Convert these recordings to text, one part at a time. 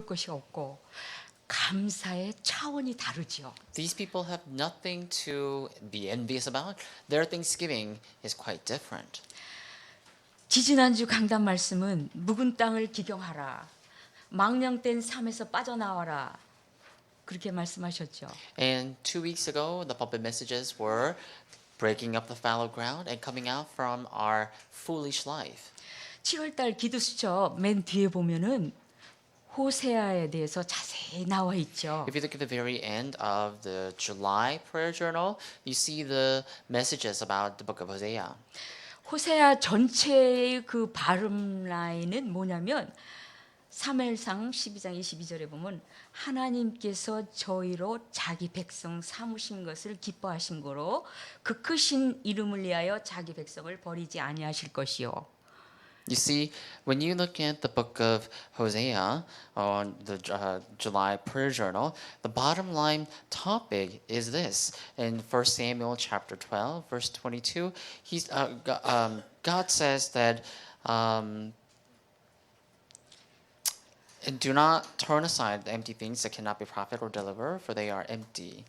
것이 없고 감사의 차원이 다르죠. These people have nothing to be envious about. Their thanksgiving is quite different. 지지난주 강단 말씀은 묵은 땅을 기경하라. 망령된 삶에서 빠져나와라. 그렇게 말씀하셨죠. And 2 weeks ago, the pulpit messages were breaking up the fallow ground and coming out from our foolish life. 7월달 기도수첩 맨 뒤에 보면은 호세아에 대해서 자세히 나와 있죠. If you look at the very end of the July prayer journal, you see the messages about the book of Hosea. 호세아 전체의 그 발음 라인은 뭐냐면 사무엘상 12장 22절에 보면 하나님께서 저희로 자기 백성 삼으신 것을 기뻐하신 거로 그 크신 이름을 위하여 자기 백성을 버리지 아니하실 것이요. You see, when you look at the book of Hosea on the July prayer journal, the bottom line topic is this. In 1 Samuel chapter 12, verse 22, God says that and do not turn aside the empty things that cannot be profit or deliver, for they are empty.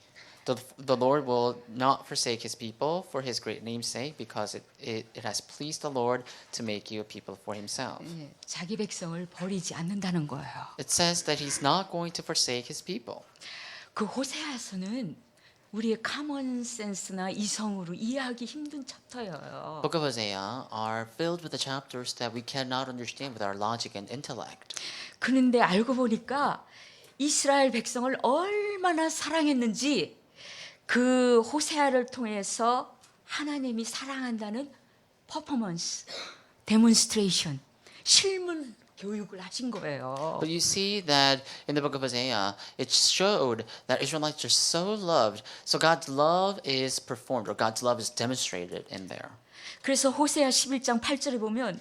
The Lord will not forsake his people for his great name's sake, because it has pleased the Lord to make you a people for himself. 자기 백성을 버리지 않는다는 거예요. It says that he's not going to forsake his people. 그 호세아서는 우리의 카먼 센스나 이성으로 이해하기 힘든 챕터예요. Book of Hosea are filled with the chapters that we cannot understand with our logic and intellect. 그런데 알고 보니까 이스라엘 백성을 얼마나 사랑했는지 그 호세아를 통해서 하나님이 사랑한다는 퍼포먼스, 데몬스트레이션, 실물 교육을 하신 거예요. But you see that in the book of Hosea, it showed that Israelites are so loved, so God's love is performed, or God's love is demonstrated in there. 그래서 호세아 11장 8절에 보면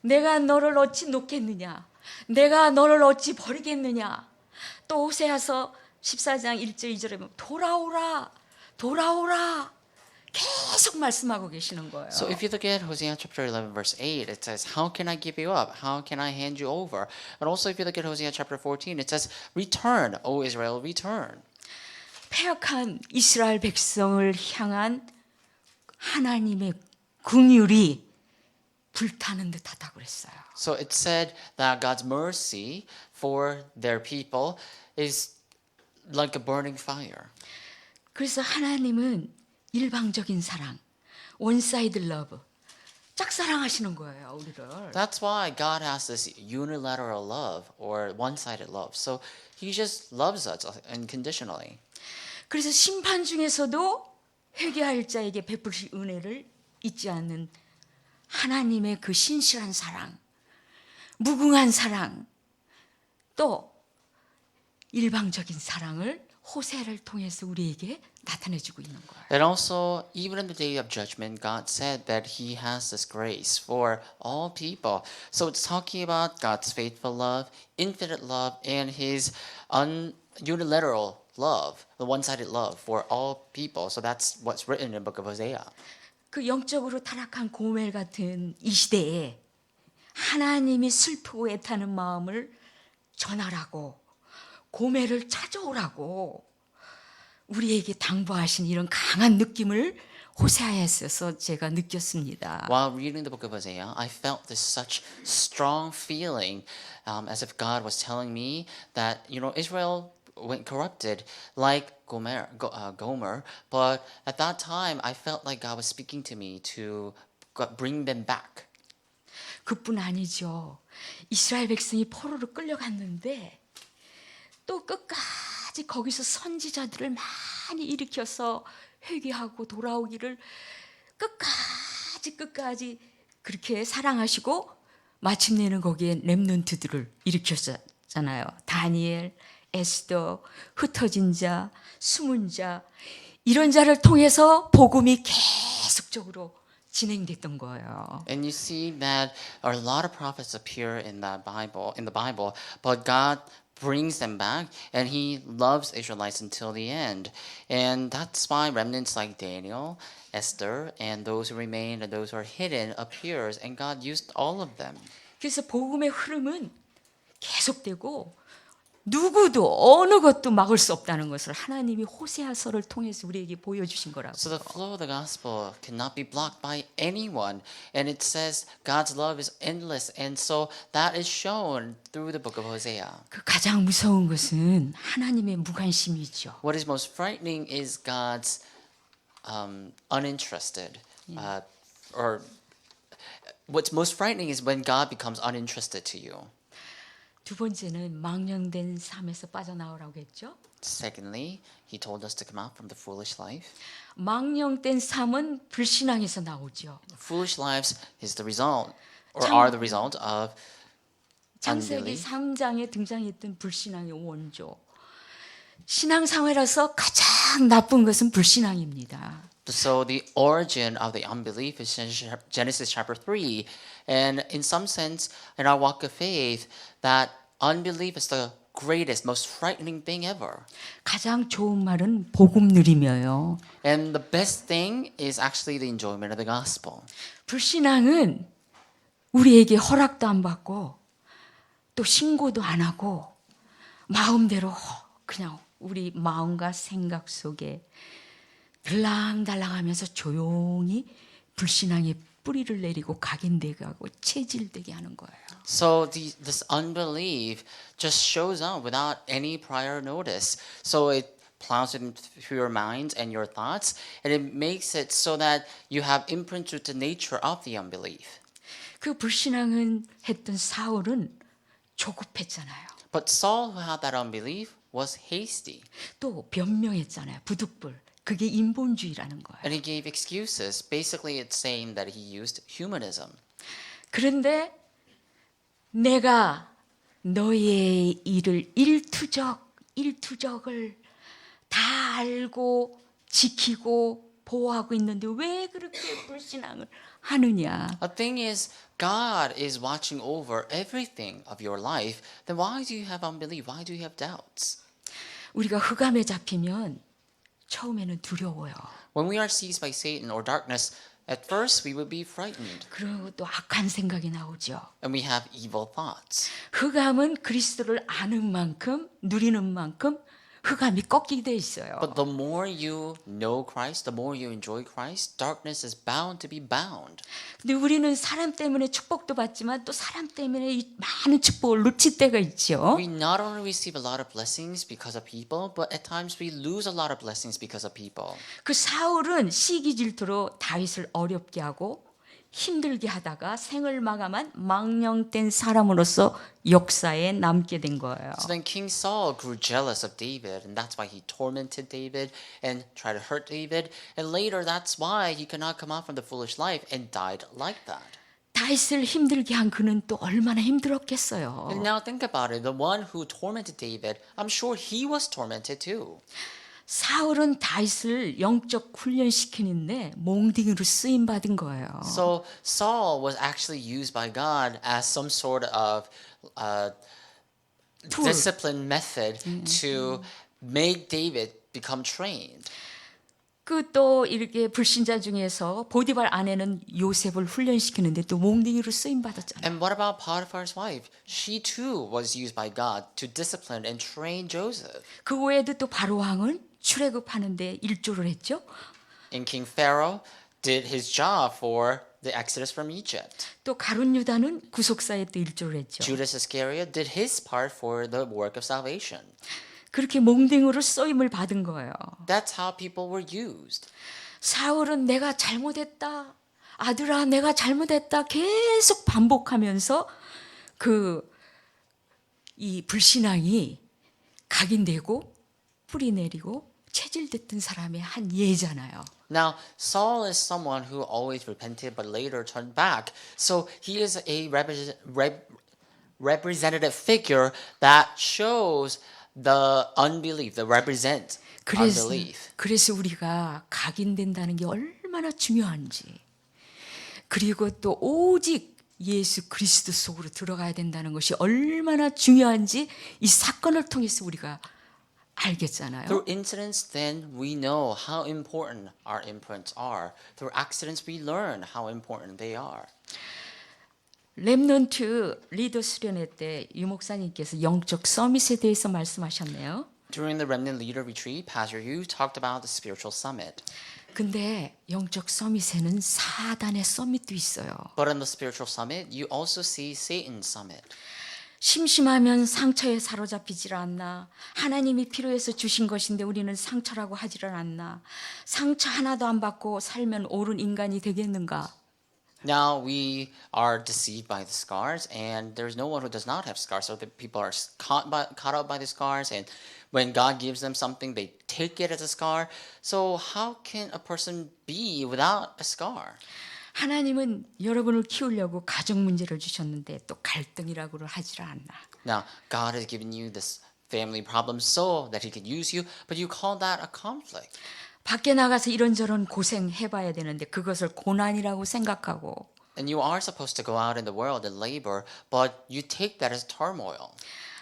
내가 너를 어찌 놓겠느냐, 내가 너를 어찌 버리겠느냐. 또 호세아서 14장 1절 2절에 보면 돌아오라, 돌아오라. 계속 말씀하고 계시는 거예요. So if you look at Hosea chapter 11 verse 8, it says, how can I give you up? How can I hand you over? And also if you look at Hosea chapter 14, it says, return, O Israel, return. 패역한 이스라엘 백성을 향한 하나님의 긍휼이 불타는 듯하다고 그랬어요. So it said that God's mercy for their people is like a burning fire. 그래서 하나님은 일방적인 사랑, 원사이드 러브, 짝사랑하시는 거예요, 우리를. That's why God has this unilateral love or one-sided love. So he just loves us unconditionally. 그래서 심판 중에서도 회개할 자에게 베푸실 은혜를 잊지 않는 하나님의 그 신실한 사랑, 무궁한 사랑, 또 일방적인 사랑을 호세를 통해서 우리에게 나타내주고 있는 거예요. And also, even in the day of judgment, God said that he has this grace for all people. So it's talking about God's faithful love, infinite love, and his unilateral love, the one-sided love for all people. So that's what's written in the book of Hosea. 그 영적으로 타락한 고멜 같은 이 시대에 하나님이 슬프고 애타는 마음을 전하라고 고멜을 찾아오라고 우리에게 당부하신 이런 강한 느낌을 호세아에서 제가 느꼈습니다. While reading the book of Hosea, I felt this such strong feeling, as if God was telling me that Israel went corrupted like Gomer. But at that time, I felt like God was speaking to me to bring them back. 그뿐 아니죠. 이스라엘 백성이 포로로 끌려갔는데 또 끝까지 거기서 선지자들을 많이 일으켜서 회개하고 돌아오기를 끝까지 그렇게 사랑하시고 마침내는 거기에 렘넌트들을 일으켰잖아요. 다니엘, 에스더, 흩어진 자, 숨은 자 이런 자를 통해서 복음이 계속적으로 진행됐던 거예요. And you see that a lot of prophets appear in the Bible, but God brings them back, and he loves Israelites until the end. And that's why remnants like Daniel, Esther, and those who remain and those who are hidden appears, and God used all of them. 그래서 복음의 흐름은 계속되고 누구도 어느 것도 막을 수 없다는 것을 하나님이 호세아서를 통해서 우리에게 보여주신 거라고. So the flow of the gospel cannot be blocked by anyone. And it says God's love is endless. And so that is shown through the book of Hosea. 그 가장 무서운 것은 하나님의 무관심이죠. What is most frightening is God's uninterested. Or what's most frightening is when God becomes uninterested to you. 두 번째는 망령된 삶에서 빠져나오라고 했죠. Secondly, he told us to come out from the foolish life. 망령된 삶은 불신앙에서 나오죠. Foolish lives is the result, or are the result of 창세기 unbelief. 3장에 등장했던 불신앙의 원조. 신앙생활에서 가장 나쁜 것은 불신앙입니다. So the origin of the unbelief is Genesis chapter 3. And in some sense, in our walk of faith, that unbelief is the greatest, most frightening thing ever. 가장 좋은 말은 복음 누리며요. And the best thing is actually the enjoyment of the gospel. 불신앙은 우리에게 허락도 안 받고 또 신고도 안 하고 마음대로 그냥 우리 마음과 생각 속에 들랑달랑하면서 조용히 불신앙의 뿌리를 내리고 각인되게 하고 체질되게 하는 거예요. So this unbelief just shows up without any prior notice. So it plows it into your mind and your thoughts, and it makes it so that you have imprinted the nature of the unbelief. 그 불신앙은 했던 사울은 조급했잖아요. But Saul, who had that unbelief, was hasty. 또 변명했잖아요. 부득불. 그게 인본주의라는 거예요. And he gave excuses. Basically, it's saying that he used humanism. 그런데 내가 너의 일을 일투적을 다 알고 지키고 보호하고 있는데 왜 그렇게 불신앙을 하느냐? The thing is, God is watching over everything of your life. Then why do you have unbelief? Why do you have doubts? 우리가 흑암에 잡히면 처음에는 두려워요. When we are seized by Satan or darkness, at first we will be frightened. 그리고 또 악한 생각이 나오죠. And we have evil thoughts. 흑암은 그리스도를 아는 만큼 누리는 만큼 흑암이 꺾이게 돼 있어요. But the more you know Christ, the more you enjoy Christ, darkness is bound to be bound. 근데 우리는 사람 때문에 축복도 받지만 또 사람 때문에 이 많은 축복을 놓칠 때가 있죠. We not only receive a lot of blessings because of people, but at times we lose a lot of blessings because of people. 그 사울은 시기 질투로 다윗을 어렵게 하고 힘들게 하다가 생을 마감한 망령된 사람으로서 역사에 남게 된 거예요. So then King Saul grew jealous of David, and that's why he tormented David and tried to hurt David. And later, that's why he could not come out from the foolish life and died like that. 다윗을 힘들게 한 그는 또 얼마나 힘들었겠어요. And now think about it. The one who tormented David, I'm sure he was tormented too. 사울은 다윗을 영적 훈련시키는데 몽둥이로 쓰임 받은 거예요. So Saul was actually used by God as some sort of Tool. discipline method to make David become trained. 그 또 이렇게 불신자 중에서 보디발 아내는 요셉을 훈련시키는데 또 몽둥이로 쓰임 받았잖아요. And what about Potiphar's wife? She too was used by God to discipline and train Joseph. 그 외에도 또 바로 왕은 출애굽하는데 일조를 했죠. And King Pharaoh did his job for the exodus from Egypt. 또 가룟 유다는 구속사에 또 일조를 했죠. Judas Iscariot did his part for the work of salvation. 그렇게 몽둥이로 쏘임을 받은 거예요. That's how people were used. 사울은 내가 잘못했다. 아들아 내가 잘못했다. 계속 반복하면서 이 불신앙이 각인되고 뿌리 내리고 체질됐던 사람의 한 예잖아요. Now, Saul is someone who always repented but later turned back. So he is a representative figure that shows the unbelief, the represent unbelief. 그래서 우리가 각인된다는 게 얼마나 중요한지, 그리고 또 오직 예수 그리스도 속으로 들어가야 된다는 것이 얼마나 중요한지 이 사건을 통해서 우리가 알겠잖아요. Through incidents, then we know how important our imprints are. Through accidents, we learn how important they are. 렘넌트 리더 수련회 때 유 목사님께서 영적 서밋에 대해서 말씀하셨네요. During the Remnant Leader Retreat, Pastor Yu talked about the spiritual summit. 근데 영적 서밋에는 사단의 서밋도 있어요. But in the spiritual summit, you also see Satan's summit. 심심하면 상처에 사로잡히질 않나. 하나님이 필요해서 주신 것인데 우리는 상처라고 하지를 않나. 상처 하나도 안 받고 살면 옳은 인간이 되겠는가. Now we are deceived by the scars, and there's no one who does not have scars. So the people are caught up by the scars, and when God gives them something, they take it as a scar. So how can a person be without a scar? 하나님은 여러분을 키우려고 가정 문제를 주셨는데 또 갈등이라고를 하지를 않나. Now God has given you this family problem so that He can use you, but you call that a conflict. 밖에 나가서 이런저런 고생해봐야 되는데 그것을 고난이라고 생각하고 And you are supposed to go out in the world and labor, but you take that as turmoil.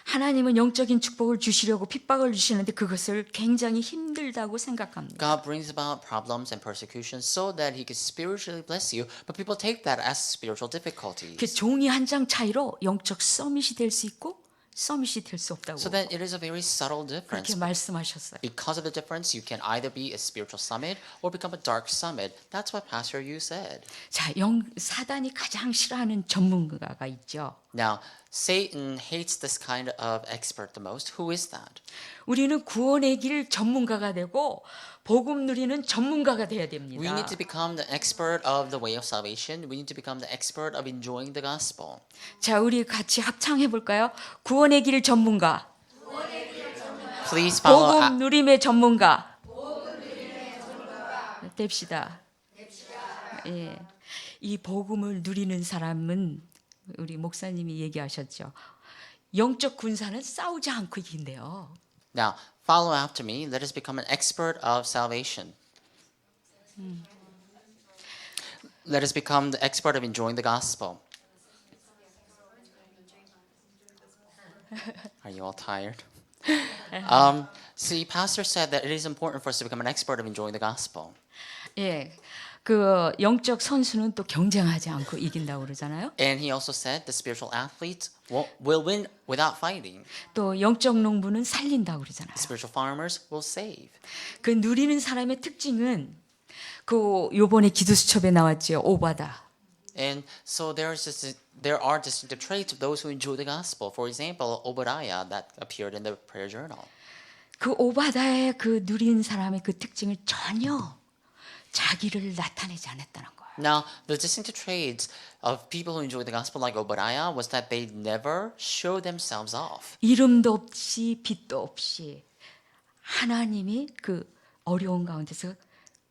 하나님은 영적인 축복을 주시려고 핍박을 주시는데 그것을 굉장히 힘들다고 생각합니다. God brings about problems and persecutions so that He can spiritually bless you, but people take that as spiritual 그 difficulties. 종이 한 장 차이로 영적 서밋이 될 수 있고 서밋이 될 수 없다고 So then it is a very subtle difference. 그렇게 말씀하셨어요. Because of the difference, you can either be a spiritual summit or become a dark summit. That's what Pastor Yu said. 자, 사단이 가장 싫어하는 전문가가 있죠. Now, Satan hates this kind of expert the most. Who is that? 우리는 구원의 길 전문가가 되고 복음 누리는 전문가가 돼야 We 됩니다. need to become the expert of the way of salvation. We need to become the expert of enjoying the gospel. 자, 우리 같이 합창해 볼까요? 구원의 길 전문가, Please follow. 복음 누림의 전문가. 됩시다. 예, 이 복음을 누리는 사람은 우리 목사님이 얘기하셨죠. 영적 군사는 싸우지 않고 이긴대요. Now, follow after me. Let us become an expert of salvation. Let us become the expert of enjoying the gospel. Are you all tired? See, Pastor said that it is important for us to become an expert of enjoying the gospel. 예, 그 영적 선수는 또 경쟁하지 않고 이긴다고 그러잖아요. And he also said the spiritual athletes will win without fighting. 또 영적 농부는 살린다고 그러잖아요. Spiritual farmers will save. 그 누리는 사람의 특징은 그 요번에 기도수첩에 나왔죠. 오바다. And so there are distinctive traits of those who enjoy the gospel. For example, Obadiah that appeared in the prayer journal. 그 오바다의 그 누린 사람의 그 특징을 전혀 자기를 나타내지 않았다는 거예요. Now, the distinctive traits of people who enjoy the gospel like Obadiah was that they never show themselves off. 이름도 없이 빛도 없이 하나님이 그 어려운 가운데서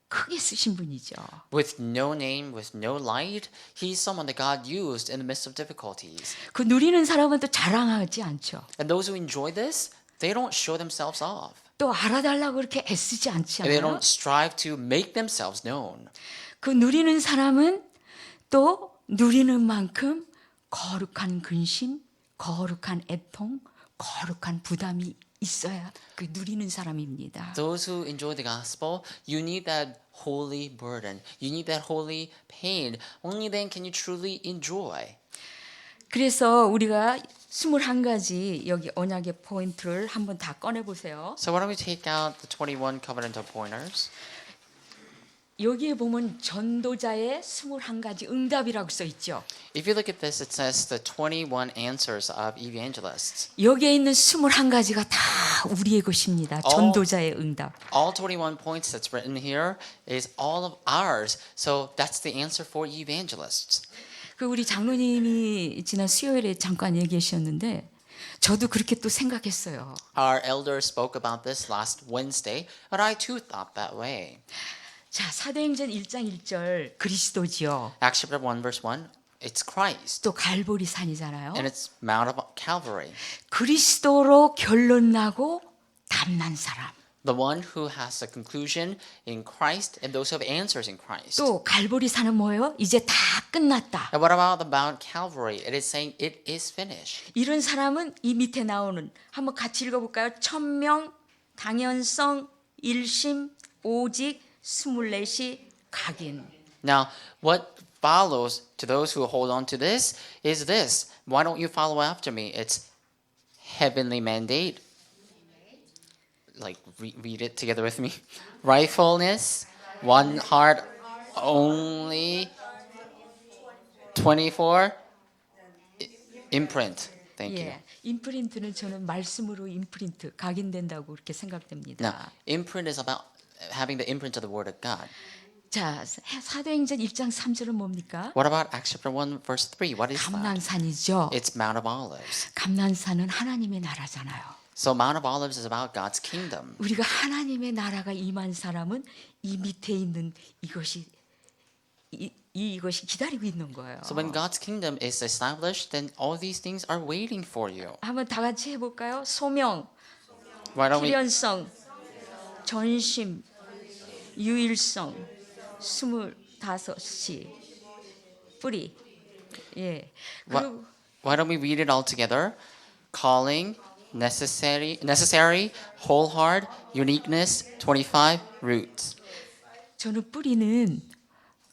크게 쓰신 분이죠. With no name, with no light, he's someone that God used in the midst of difficulties. 그 누리는 사람은 또 자랑하지 않죠. And those who enjoy this, they don't show themselves off. 또 알아달라고 그렇게 애쓰지 않지 And they 않아요? don't strive to make themselves known. 그 누리는 사람은 또 누리는 만큼 거룩한 근심, 거룩한 애통, 거룩한 부담이 있어야 그 누리는 사람입니다. Those who enjoy the gospel, you need that holy burden. You need that holy pain. Only then can you truly enjoy. 그래서 우리가 21가지 여기 언약의 포인트를 한번 다 꺼내 보세요. So why don't we take out the 21 covenantal pointers? 여기에 보면 전도자의 21가지 응답이라고 써 있죠. If you look at this, it says the 21 answers of evangelists. 여기에 있는 21가지가 다 우리의 것입니다. 전도자의 응답. All 21 points that's written here is all of ours. So that's the answer for evangelists. 그 우리 장로님이 지난 수요일에 잠깐 얘기하셨는데 저도 그렇게 또 생각했어요. Our elder spoke about this last Wednesday, but I too thought that way. 자, 사도행전 1장 1절 그리스도지요. Acts chapter 1 verse 1, it's Christ. 또 갈보리 산이잖아요. And it's Mount of Calvary. 그리스도로 결론 나고 담난 사람. The one who has a conclusion in Christ and those who have answers in Christ. 또 갈보리 산은 뭐예요? 이제 다 끝났다. And what about the Mount Calvary? It is saying it is finished. 이런 사람은 이 밑에 나오는 한번 같이 읽어볼까요? 천명, 당연성, 일심, 오직, 24시, 각인. Now, what follows to those who hold on to this is this. Why don't you follow after me? It's heavenly mandate. Like read it together with me. Rightfulness, one heart only. 24 imprint. Thank you. 예, 임프린트는 저는 말씀으로 임프린트 각인된다고 그렇게 생각됩니다. Now, imprint is about having the imprint of the word of God. 자, 사도행전 1장 3절은 뭡니까? What about Acts chapter 1 verse 3? What is that? 감난산이죠. It's Mount of Olives. 감난산은 하나님의 나라잖아요. So Mount of Olives is about God's kingdom. 우리가 하나님의 나라가 임한 사람은 이 밑에 있는 이것이 기다리고 있는 거예요. So when God's kingdom is established, then all these things are waiting for you. 한번 다 같이 해볼까요? 소명, Why don't we? 필연성, 전심, 유일성, 25시, 뿌리. 예. 그리고 Why don't we read it all together? Calling, necessary, whole heart, uniqueness, 25 roots. 저는 뿌리는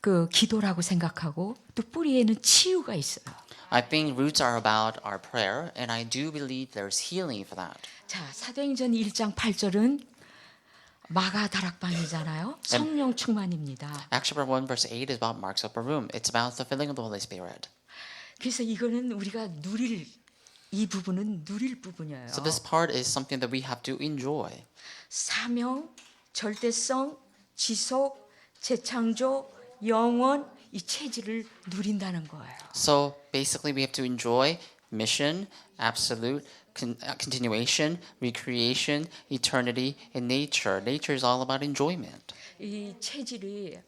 그 기도라고 생각하고 또 뿌리에는 치유가 있어요. I think roots are about our prayer, and I do believe there's healing for that. 자, 사도행전 1장 8절은 마가 다락방이잖아요. 성령 충만입니다. Acts chapter 1 verse 8 is about Mark's upper room. It's about the filling of the Holy Spirit. 그래서 이거는 우리가 이 부분은 누릴 부분이에요. So this part is something that we have to enjoy. 사명, 절대성, 지속, 재창조, 영원 이 체질을 누린다는 거예요. So basically we have to enjoy mission, absolute, continuation, recreation, eternity, and nature. Nature is all about enjoyment. 이 체질을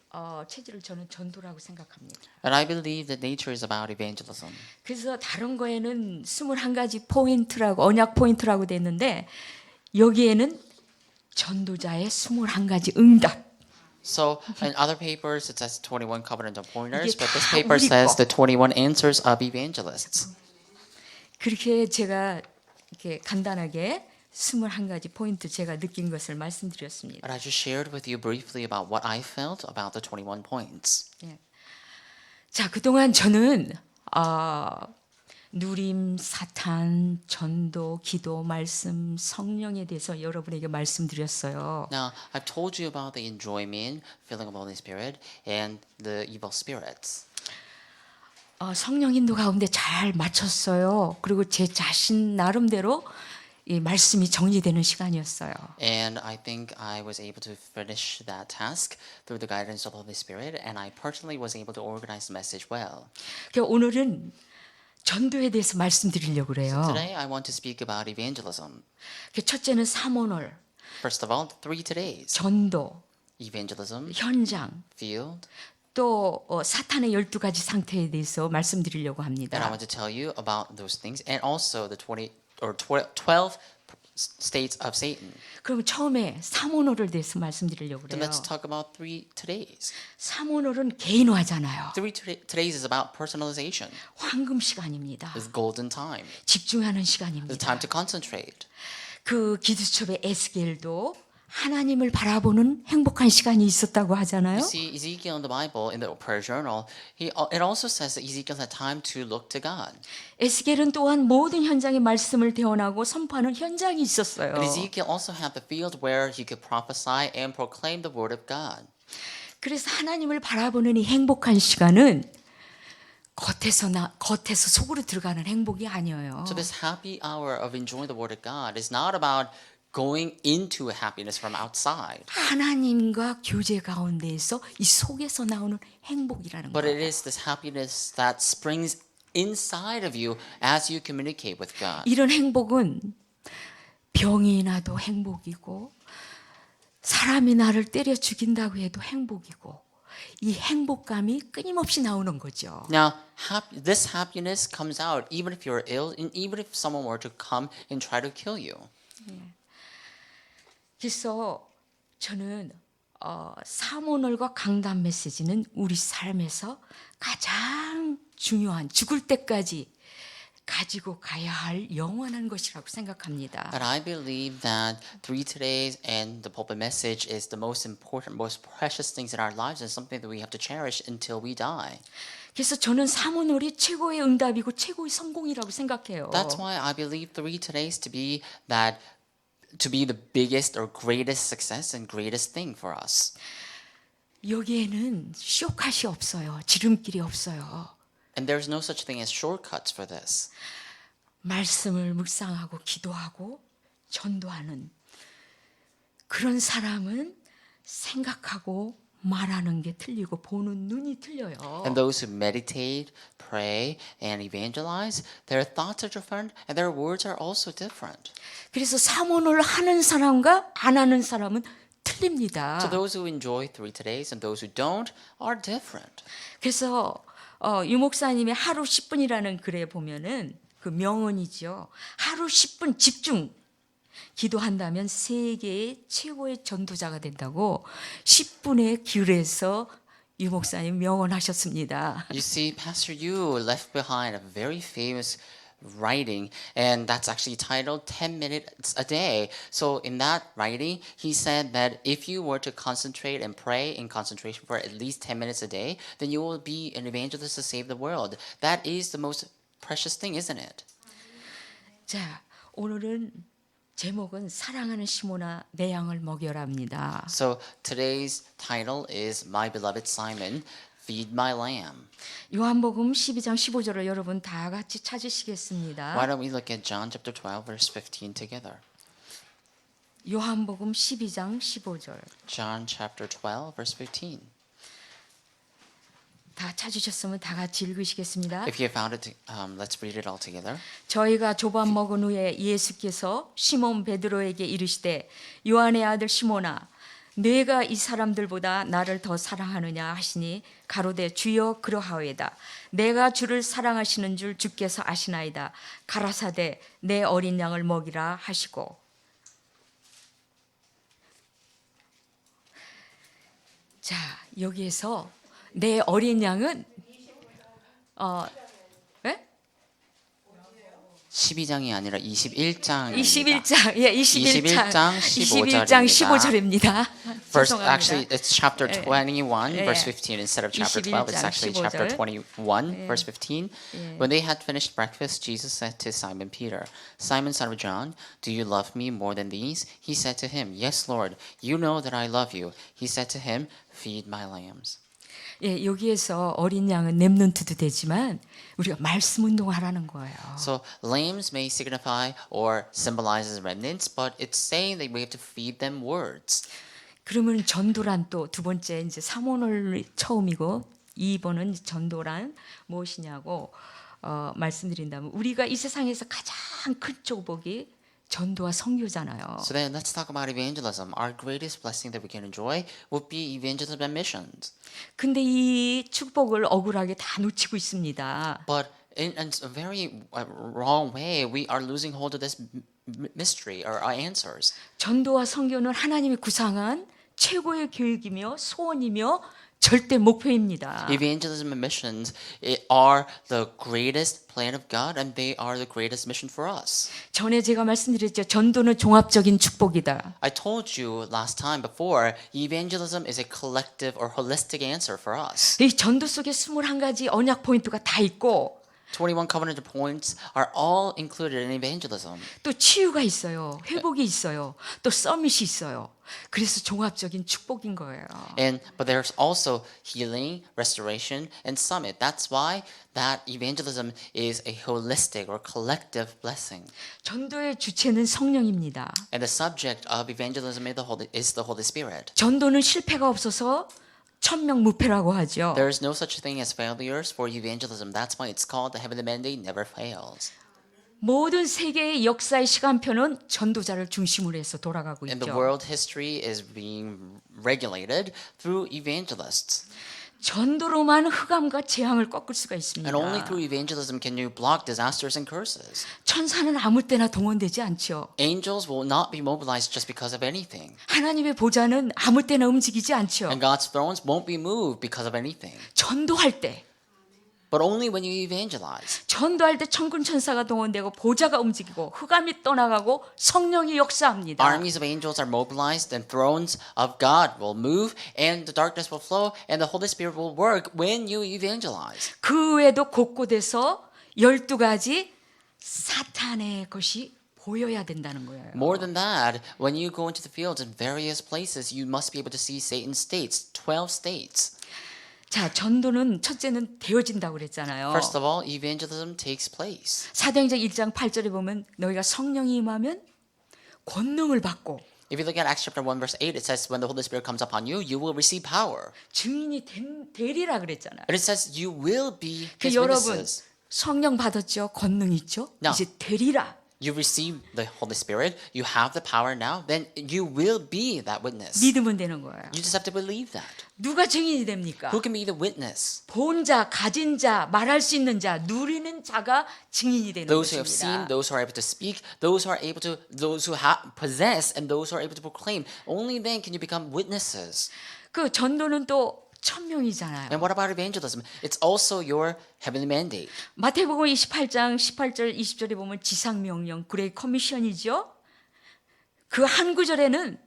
저는 전도라고 생각합니다. And I believe that nature is about evangelism. 그래서 다른 거에는 21가지 포인트라고 언약 포인트라고 돼 있는데 여기에는 전도자의 21가지 응답. So in other papers it says 21 covenant of pointers, 이게 but this 다 paper 우리 says 거. the 21 answers of evangelists. 그렇게 제가 이렇게 간단하게 21가지 포인트 제가 느낀 것을 말씀드렸습니다. And I just shared with you briefly about what I felt about the 21 points. 예. 자, 그동안 저는 누림, 사탄, 전도, 기도, 말씀, 성령에 대해서 여러분에게 말씀드렸어요. Now, I've told you about the enjoyment, filling of the Holy Spirit, and the evil spirits. 성령 인도 가운데 잘 맞췄어요. 그리고 제 자신 나름대로 이 말씀이 정리되는 시간이었어요. And I think I was able to finish that task through the guidance of the Holy Spirit, and I personally was able to organize the message well. 그래서 오늘은 전도에 대해서 말씀드리려고 그래요. Today, I want to speak about evangelism. 첫째는 사모널, First of all, the 3 todays: 전도, evangelism, 현장, field, 또 사탄의 12가지 상태에 대해서 말씀드리려고 and I 합니다. want to tell you about those things, and also the 12 states of Satan. 그럼 처음에 사모널에 대해서 말씀드리려고 Then 그래요. let's talk about 3 todays. 사모널은 개인화잖아요. 3 todays is about personalization. 황금 시간입니다. It's golden time. 집중하는 It's 시간입니다. time to concentrate. 그 기드첩의 에스겔도 하나님을 바라보는 행복한 시간이 있었다고 하잖아요. You see, Ezekiel in the Bible, in the prayer journal, it also says that Ezekiel had time to look to God. 에스겔은 또한 모든 현장의 말씀을 대언하고 선포하는 현장이 있었어요. And Ezekiel also had the field where he could prophesy and proclaim the word of God. 그래서 하나님을 바라보는 이 행복한 시간은 겉에서 속으로 들어가는 행복이 아니에요. So this happy hour of enjoying the word of God is not about going into happiness from outside, 하나님과 교제 가운데에서 이 속에서 나오는 행복이라는 but it 거예요. is this happiness that springs inside of you as you communicate with God. 이런 행복은 병이 나도 행복이고 사람이 나를 때려 죽인다고 해도 행복이고 이 행복감이 끊임없이 나오는 거죠. Now, this happiness comes out even if you're ill, and even if someone were to come and try to kill you. 그래서 저는 사모널과 강단 메시지는 우리 삶에서 가장 중요한 죽을 때까지 가지고 가야 할 영원한 것이라고 생각합니다. And I believe that 3 Todays and the pulpit message is the most important, most precious things in our lives and something that we have to cherish until we die. 그래서 저는 사모놀이 최고의 응답이고 최고의 성공이라고 생각해요. That's why I believe 3 Todays to be the biggest or greatest success and greatest thing for us. 여기에는 쇼컷이 없어요. 지름길이 없어요. And there's no such thing as shortcuts for this. 말씀을 묵상하고 기도하고 전도하는 그런 사람은 생각하고 말하는 게 틀리고 보는 눈이 틀려요. And those who meditate, pray, and evangelize, their thoughts are different and their words are also different. 그래서 사모를 하는 사람과 안 하는 사람은 틀립니다. So those who enjoy 3 Todays and those who don't are different. 그래서 유 목사님의 하루 10분이라는 글에 보면은 그 명언이죠. 하루 10분 집중 기도한다면 세계의 최고의 전도자가 된다고 10분의 길에서 유 목사님 명언하셨습니다. You see, Pastor Yu left behind a very famous writing, and that's actually titled 10 Minutes a Day. So in that writing, he said that if you were to concentrate and pray in concentration for at least 10 minutes a day, then you will be an evangelist to save the world. That is the most precious thing, isn't it? 자, 오늘은 제목은 사랑하는 시몬아 내 양을 먹여라입니다. So today's title is My Beloved Simon, Feed My Lamb. 요한복음 12장 15절을 여러분 다 같이 찾으시겠습니다. Why don't we look at John chapter 12, verse 15 together? 요한복음 12장 15절. John chapter 12, verse 15. 다 찾으셨으면 다 같이 읽으시겠습니다. If you have found it, let's read it all together. 저희가 조밥 먹은 후에 예수께서 시몬 베드로에게 이르시되 요한의 아들 시몬아 내가 이 사람들보다 나를 더 사랑하느냐 하시니 가로되 주여 그러하오이다. 내가 주를 사랑하시는 줄 주께서 아시나이다. 가라사대 내 어린 양을 먹이라 하시고. 자, 여기에서 내 어린 양은 12장이 아니라 21장입니다. 21장, 예, 21장 21장 15절입니다. First, actually, it's chapter 21, 예. verse 15 instead of chapter 12. It's 21장 actually chapter 15절. 21, verse 15. When they had finished breakfast, Jesus said to Simon Peter, Simon, son of John, do you love me more than these? He said to him, Yes, Lord, you know that I love you. He said to him, Feed my lambs. 예, 여기에서 어린 양은 렘넌트도 되지만 우리가 말씀 운동하라는 거예요. So lambs may signify or symbolize as remnants, but it's saying that we have to feed them words. 그러면 전도란 또 두 번째 이제 사모를 처음이고 2번은 전도란 무엇이냐고 말씀드린다면 우리가 이 세상에서 가장 큰 축복이 전도와 선교잖아요. So then let's talk about evangelism. Our greatest blessing that we can enjoy would be evangelism and missions. 근데 이 축복을 억울하게 다 놓치고 있습니다. But in a very wrong way, we are losing hold of this mystery or our answers. 전도와 선교는 하나님이 구상한 최고의 계획이며 소원이며 절대 목표입니다. Evangelism and missions are the greatest plan of God, and they are the greatest mission for us. 전에 제가 말씀드렸죠. 전도는 종합적인 축복이다. I told you last time before, evangelism is a collective or holistic answer for us. 이 전도 속에 21가지 언약 포인트가 다 있고 21 covenant points are all included in evangelism. 또 치유가 있어요. 회복이 있어요. 또 서밋이 있어요. 그래서 종합적인 축복인 거예요. But there's also healing, restoration, and summit. That's why that evangelism is a holistic or collective blessing. 전도의 주체는 성령입니다. And the subject of evangelism is the Holy Spirit. 전도는 실패가 없어서 천명무패라고 하죠. There is no such thing as failures for evangelism. That's why it's called the heavenly mandate never fails. 모든 세계의 역사의 시간표는 전도자를 중심으로 해서 돌아가고 And the 있죠. world history is being regulated through evangelists. 전도로만 흑암과 재앙을 꺾을 수가 있습니다. And only through evangelism can you block disasters and curses. 천사는 아무 때나 동원되지 않죠. Angels will not be mobilized just because of anything. 하나님의 보좌는 아무 때나 움직이지 않죠. And God's thrones won't be moved because of anything. 전도할 때 but only when you evangelize. 전도할 때 천군 천사가 동원되고 보좌가 움직이고 흑암이 떠나가고 성령이 역사합니다. Armies of angels are mobilized, and thrones of God will move, and the darkness will flow, and the Holy Spirit will work when you evangelize. 그 외에도 곳곳에서 12가지 사탄의 것이 보여야 된다는 거예요. More than that, when you go into the fields in various places, you must be able to see Satan's states, 12 states. 자, 전도는 첫째는 되어진다고 그랬잖아요. First of all, evangelism takes place. 사도행전 1장 8절에 보면 너희가 성령이 임하면 권능을 받고 If you look at Acts chapter 1 verse 8, it says when the Holy Spirit comes upon you, you will receive power. 증인이 되리라 그랬잖아요. And it says you will be 그 his 여러분 witnesses. 성령 받았죠? 권능 있죠? No. 이제 되리라. You receive the Holy Spirit, you have the power now, then you will be that witness. 믿으면 되는 거예요. You just have to believe that. 누가 증인이 됩니까? Who can be the witness? 본 자, 가진 자, 말할 수 있는 자, 누리는 자가 증인이 되는 Those who have 것입니다. seen, those who are able to speak, those who possess, and those who are able to proclaim. Only then can you become witnesses. 그 전도는 또 천명이잖아요. And what about evangelism? It's also your heavenly mandate. 마태복음 28장 18절 20절에 보면 지상명령, 그레이 커미션이죠. 그 한 구절에는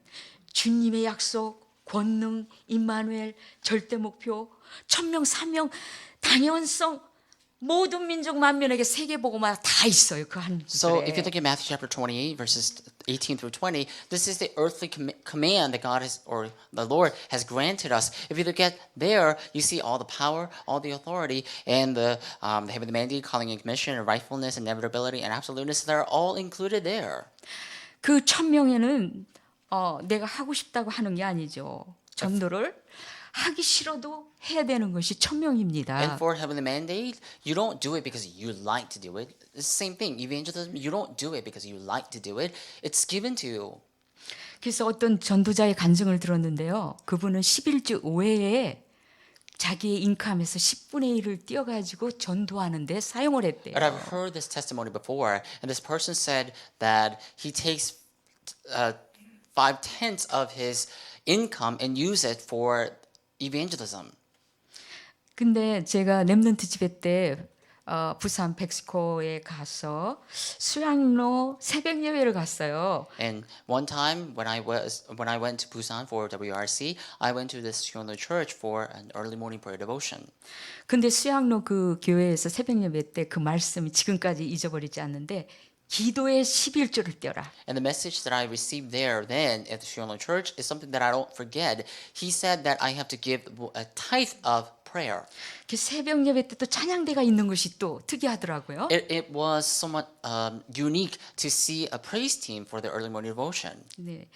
주님의 약속, 권능, 임마누엘, 절대 목표, 천명, 사명, 당연성, 모든 민족 만민에게 세계 복음화 다 있어요. 그 한 So if 구절에. you look at Matthew chapter 28 verses 18 through 20, this is the earthly command that God has, or the Lord has granted us. If you look at there, you see all the power, all the authority, and the heavenly mandate, calling and commission, and rightfulness, inevitability, and absoluteness. They're all included there. 그 천명에는 내가 하고 싶다고 하는 게 아니죠. 전도를 하기 싫어도 해야 되는 것이 천명입니다. And for heavenly mandate, you don't do it because you like to do it. It's the same thing. Evangelism, you don't do it because you like to do it. It's given to you. 그래서 어떤 전도자의 간증을 들었는데요. 그분은 11주 5회에 자기의 인컴에서 10분의 1을 띄어가지고 전도하는데 사용을 했대요. But I've heard this testimony before, and this person said that he takes 5/10 of his income and use it for evangelism. 근데 제가 렘넌트 집회 때 부산 백스코에 가서 수양로 새벽 예배를 갔어요. And one time when I went to Busan for WRC, I went to this Hyunwoo church for an early morning prayer devotion. 근데 수양로 그 교회에서 새벽 예배 때 그 말씀이 지금까지 잊어버리지 않는데 기도에 11조를 떼어라. And the message that I received there then at the Hyunwoo church is something that I don't forget. He said that I have to give a tithe of prayer. 그 새벽 예배 때 또 찬양대가 있는 것이 또 특이하더라고요. It was somewhat unique to see a praise team for the early morning devotion. 네,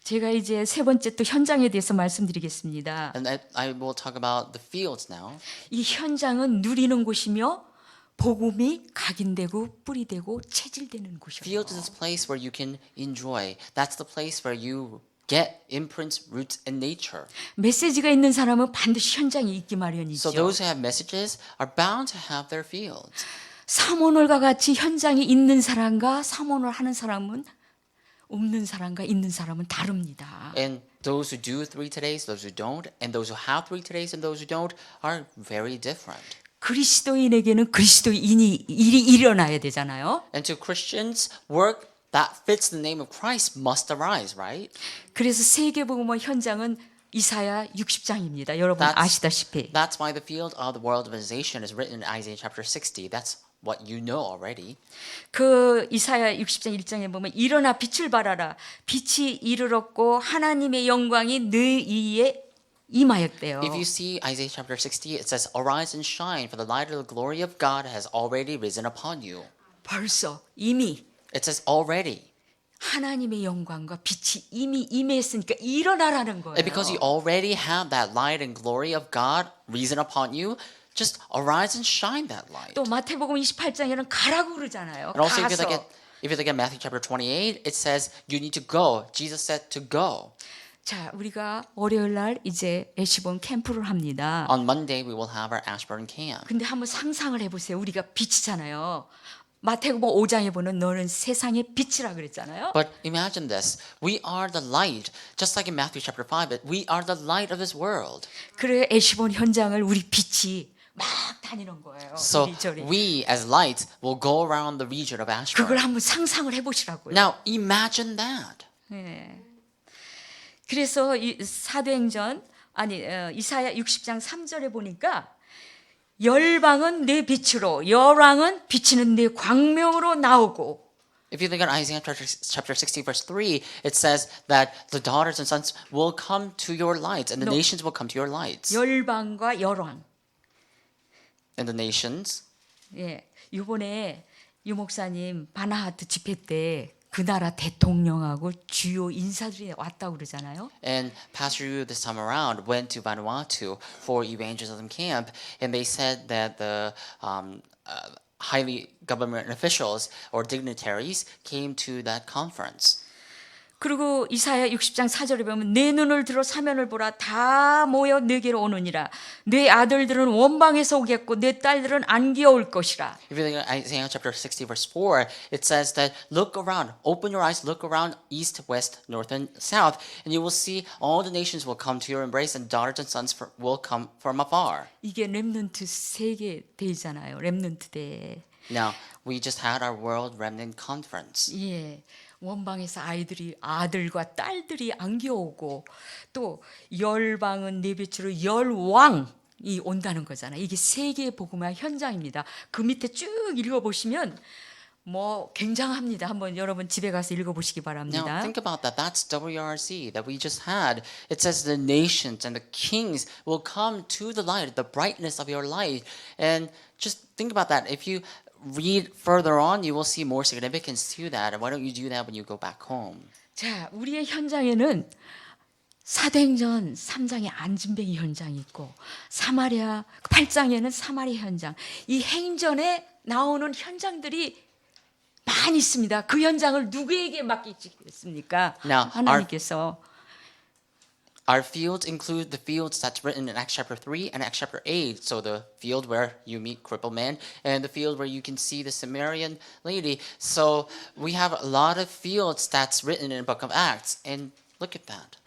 제가 이제 세 번째 또 현장에 대해서 말씀드리겠습니다. And I will talk about the fields now. 이 현장은 누리는 곳이며 복음이 각인되고 뿌리되고 체질되는 곳이에요. Fields is this place where you can enjoy. That's the place where you get imprints, roots, and nature. 메시지가 있는 사람은 반드시 현장에 있기 So 마련이죠. those who have messages are bound to have their fields. 사모놀과 같이 현장에 있는 사람과 사모놀 하는 사람은 없는 사람과 있는 사람은 다릅니다. And those who do 3 todays, those who don't, and those who have 3 todays and those who don't are very different. 그리스도인에게는 그리스도인이 일이 일어나야 되잖아요. And to Christians, work that fits the name of Christ must arise, right? 그래서 세계복음화 현장은 이사야 60장입니다. 여러분 아시다시피. That's why the field of the world organization is written in Isaiah chapter 60. That's what you know already. 그 이사야 60장 1장에 보면 일어나 빛을 발하라. 빛이 이르렀고 하나님의 영광이 너희에 임하였대요. If you see Isaiah chapter 60, it says, "Arise and shine, for the light of the glory of God has already risen upon you." 벌써 이미 It says already. 하나님의 영광과 빛이 이미 임했으니까 일어나라는 거예요. And because you already have that light and glory of God risen upon you, just arise and shine that light. 또 마태복음 28장에는 가라고 그러잖아요. And also, 가서. if you look at Matthew chapter 28, it says you need to go. Jesus said to go. 자, 우리가 월요일 날 이제 애시본 캠프를 합니다. On Monday, we will have our Ashburn camp. 근데 한번 상상을 해보세요. 우리가 빛이잖아요. 마태복음 5장에 보는 너는 세상의 빛이라 그랬잖아요. But imagine this. We are the light. Just like in Matthew chapter 5, we are the light of this world. 그래 애시본 현장을 우리 빛이 막 다니는 거예요. So 이리저리. we as light will go around the region of 그걸 Ashburn. 한번 상상을 해보시라고요. Now imagine that. 예. 그래서 이 사도행전 이사야 60장 3절에 보니까 열방은 내 빛으로 열왕은 비치는 내 광명으로 나오고 If you look at Isaiah chapter 60 verse 3, it says that the daughters and sons will come to your light and the No. nations will come to your light. 열방과 열왕. And the nations. 예. 이번에 유 목사님 바나하트 집회 때 그 나라 대통령하고 주요 인사들이 왔다고 그러잖아요. And Pastor Yu this time around went to Vanuatu for evangelism camp, and they said that the highly government officials or dignitaries came to that conference. 그리고 이사야 60장 4절에 보면 내 눈을 들어 사면을 보라 다 모여 내게로 오느니라 내 아들들은 원방에서 오겠고 내 딸들은 안기어 올 것이라. If you look at Isaiah chapter 60 verse 4, it says that look around, open your eyes, look around east, west, north, and south, and you will see all the nations will come to your embrace and daughters and sons will come from afar. 이게 렘넌트 세계 대회잖아요. 렘넌트 대회. Now, we just had our World Remnant Conference. 예. 원방에서 아들과 딸들이 안겨오고 또 열방은 내 빛으로 열왕이 온다는 거잖아요. 이게 세계 복음화 현장입니다. 그 밑에 쭉 읽어보시면 뭐 굉장합니다. 한번 여러분 집에 가서 읽어보시기 Now, 바랍니다. think about that. That's WRC that we just had. It says the nations and the kings will come to the light, the brightness of your light. And just think about that. If you read further on, you will see more significance to that. And why don't you do that when you go back home? 자, 우리의 현장에는 사도행전 3장에 안진뱅이 현장이 있고 사마리아 8장에는 사마리아 현장. 이 행전에 나오는 현장들이 많이 있습니다. 그 현장을 누구에게 맡기겠습니까? Now, 하나님께서. Our fields include the fields that's written in Acts chapter 3 and Acts chapter 8. So the field where you meet crippled man and the field where you can see the Samaritan lady. So we have a lot of fields that's written in the book of Acts. And look at that.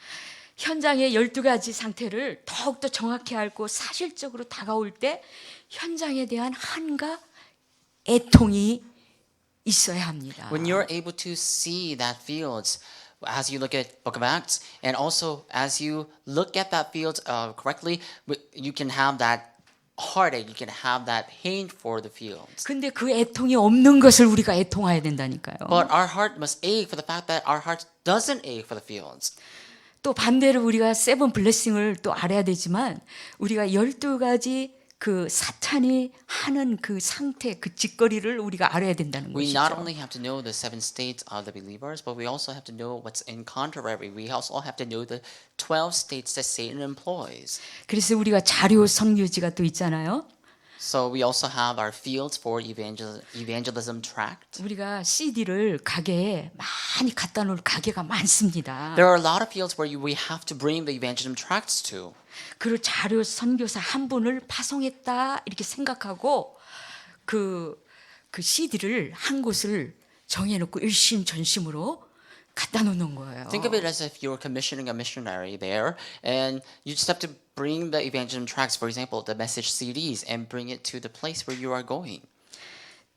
현장의 12가지 상태를 더욱더 정확히 알고 사실적으로 다가올 때 현장에 대한 한과 애통이 있어야 합니다. When you're able to see that fields as you look at book of Acts and also as you look at that field correctly, you can have that heartache, you can have that pain for the fields. 근데 그 애통이 없는 것을 우리가 애통해야 된다니까요. But our heart must ache for the fact that our heart doesn't ache for the fields. 또 반대로 우리가 세븐 블레싱을 또 알아야 되지만 우리가 12가지 그 사탄이 하는 그 상태, 그 짓거리를 우리가 알아야 된다는 We not 것이죠. only have to know the 7 states of the believers, but we also have to know what's in contrary. We also have to know the 12 states that Satan employs. 그래서 우리가 자료 선교지가 또 있잖아요. So we also have our fields for evangelism tract. 우리가 CD를 가게에 많이 갖다 놓을 가게가 많습니다. There are a lot of fields where we have to bring the evangelism tracts to. 그리고 자료 선교사 한 분을 파송했다 이렇게 생각하고 그 CD를 한 곳을 정해놓고 일심전심으로 갖다 놓는 거예요. Think of it as if you're commissioning a missionary there, and you just have to bring the evangelism tracts, for example, the message CDs, and bring it to the place where you are going.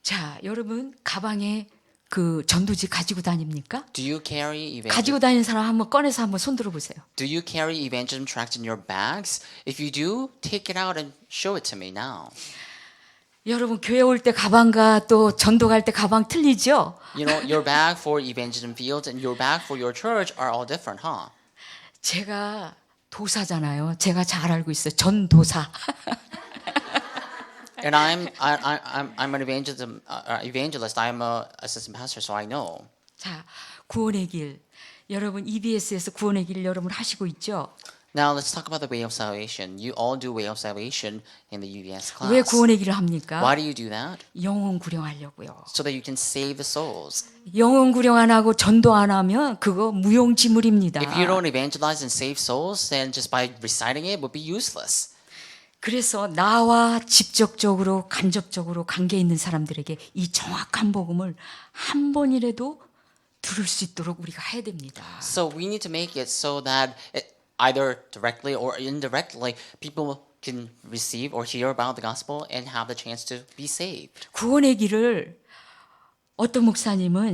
자, 여러분 가방에 그 전도지 가지고 다닙니까? Do you carry 가지고 다니는 사람 한번 꺼내서 한번 손 들어보세요. Do you carry evangelism tracts in your bags? If you do, take it out and show it to me now. 여러분 교회 올 때 가방과 또 전도 갈 때 가방 틀리죠? You know, your bag for evangelism fields and your bag for your church are all different, huh? 제가 도사잖아요. 제가 잘 알고 있어요. 전도사. And I'm an evangelist. I'm a assistant pastor, so I know. 자, 구원의 길. 여러분 EBS에서 구원의 길 여러분 하시고 있죠? Now let's talk about the way of salvation. You all do way of salvation in the UBS class. 왜 구원의 길을 합니까? Why do you do that? 영혼 구령하려고요. So that you can save the souls. 영혼 구령 안 하고 전도 안 하면 그거 무용지물입니다. If you don't evangelize and save souls, then just by reciting it would be useless. 그래서 나와 직접적으로 간접적으로 관계 있는 사람들에게 이 정확한 복음을 한 번이라도 들을 수 있도록 우리가 해야 됩니다. So we need to make it so that either directly or indirectly, people can receive or hear about the gospel and have the chance to be saved. 구원의 길을 어떤 목사님은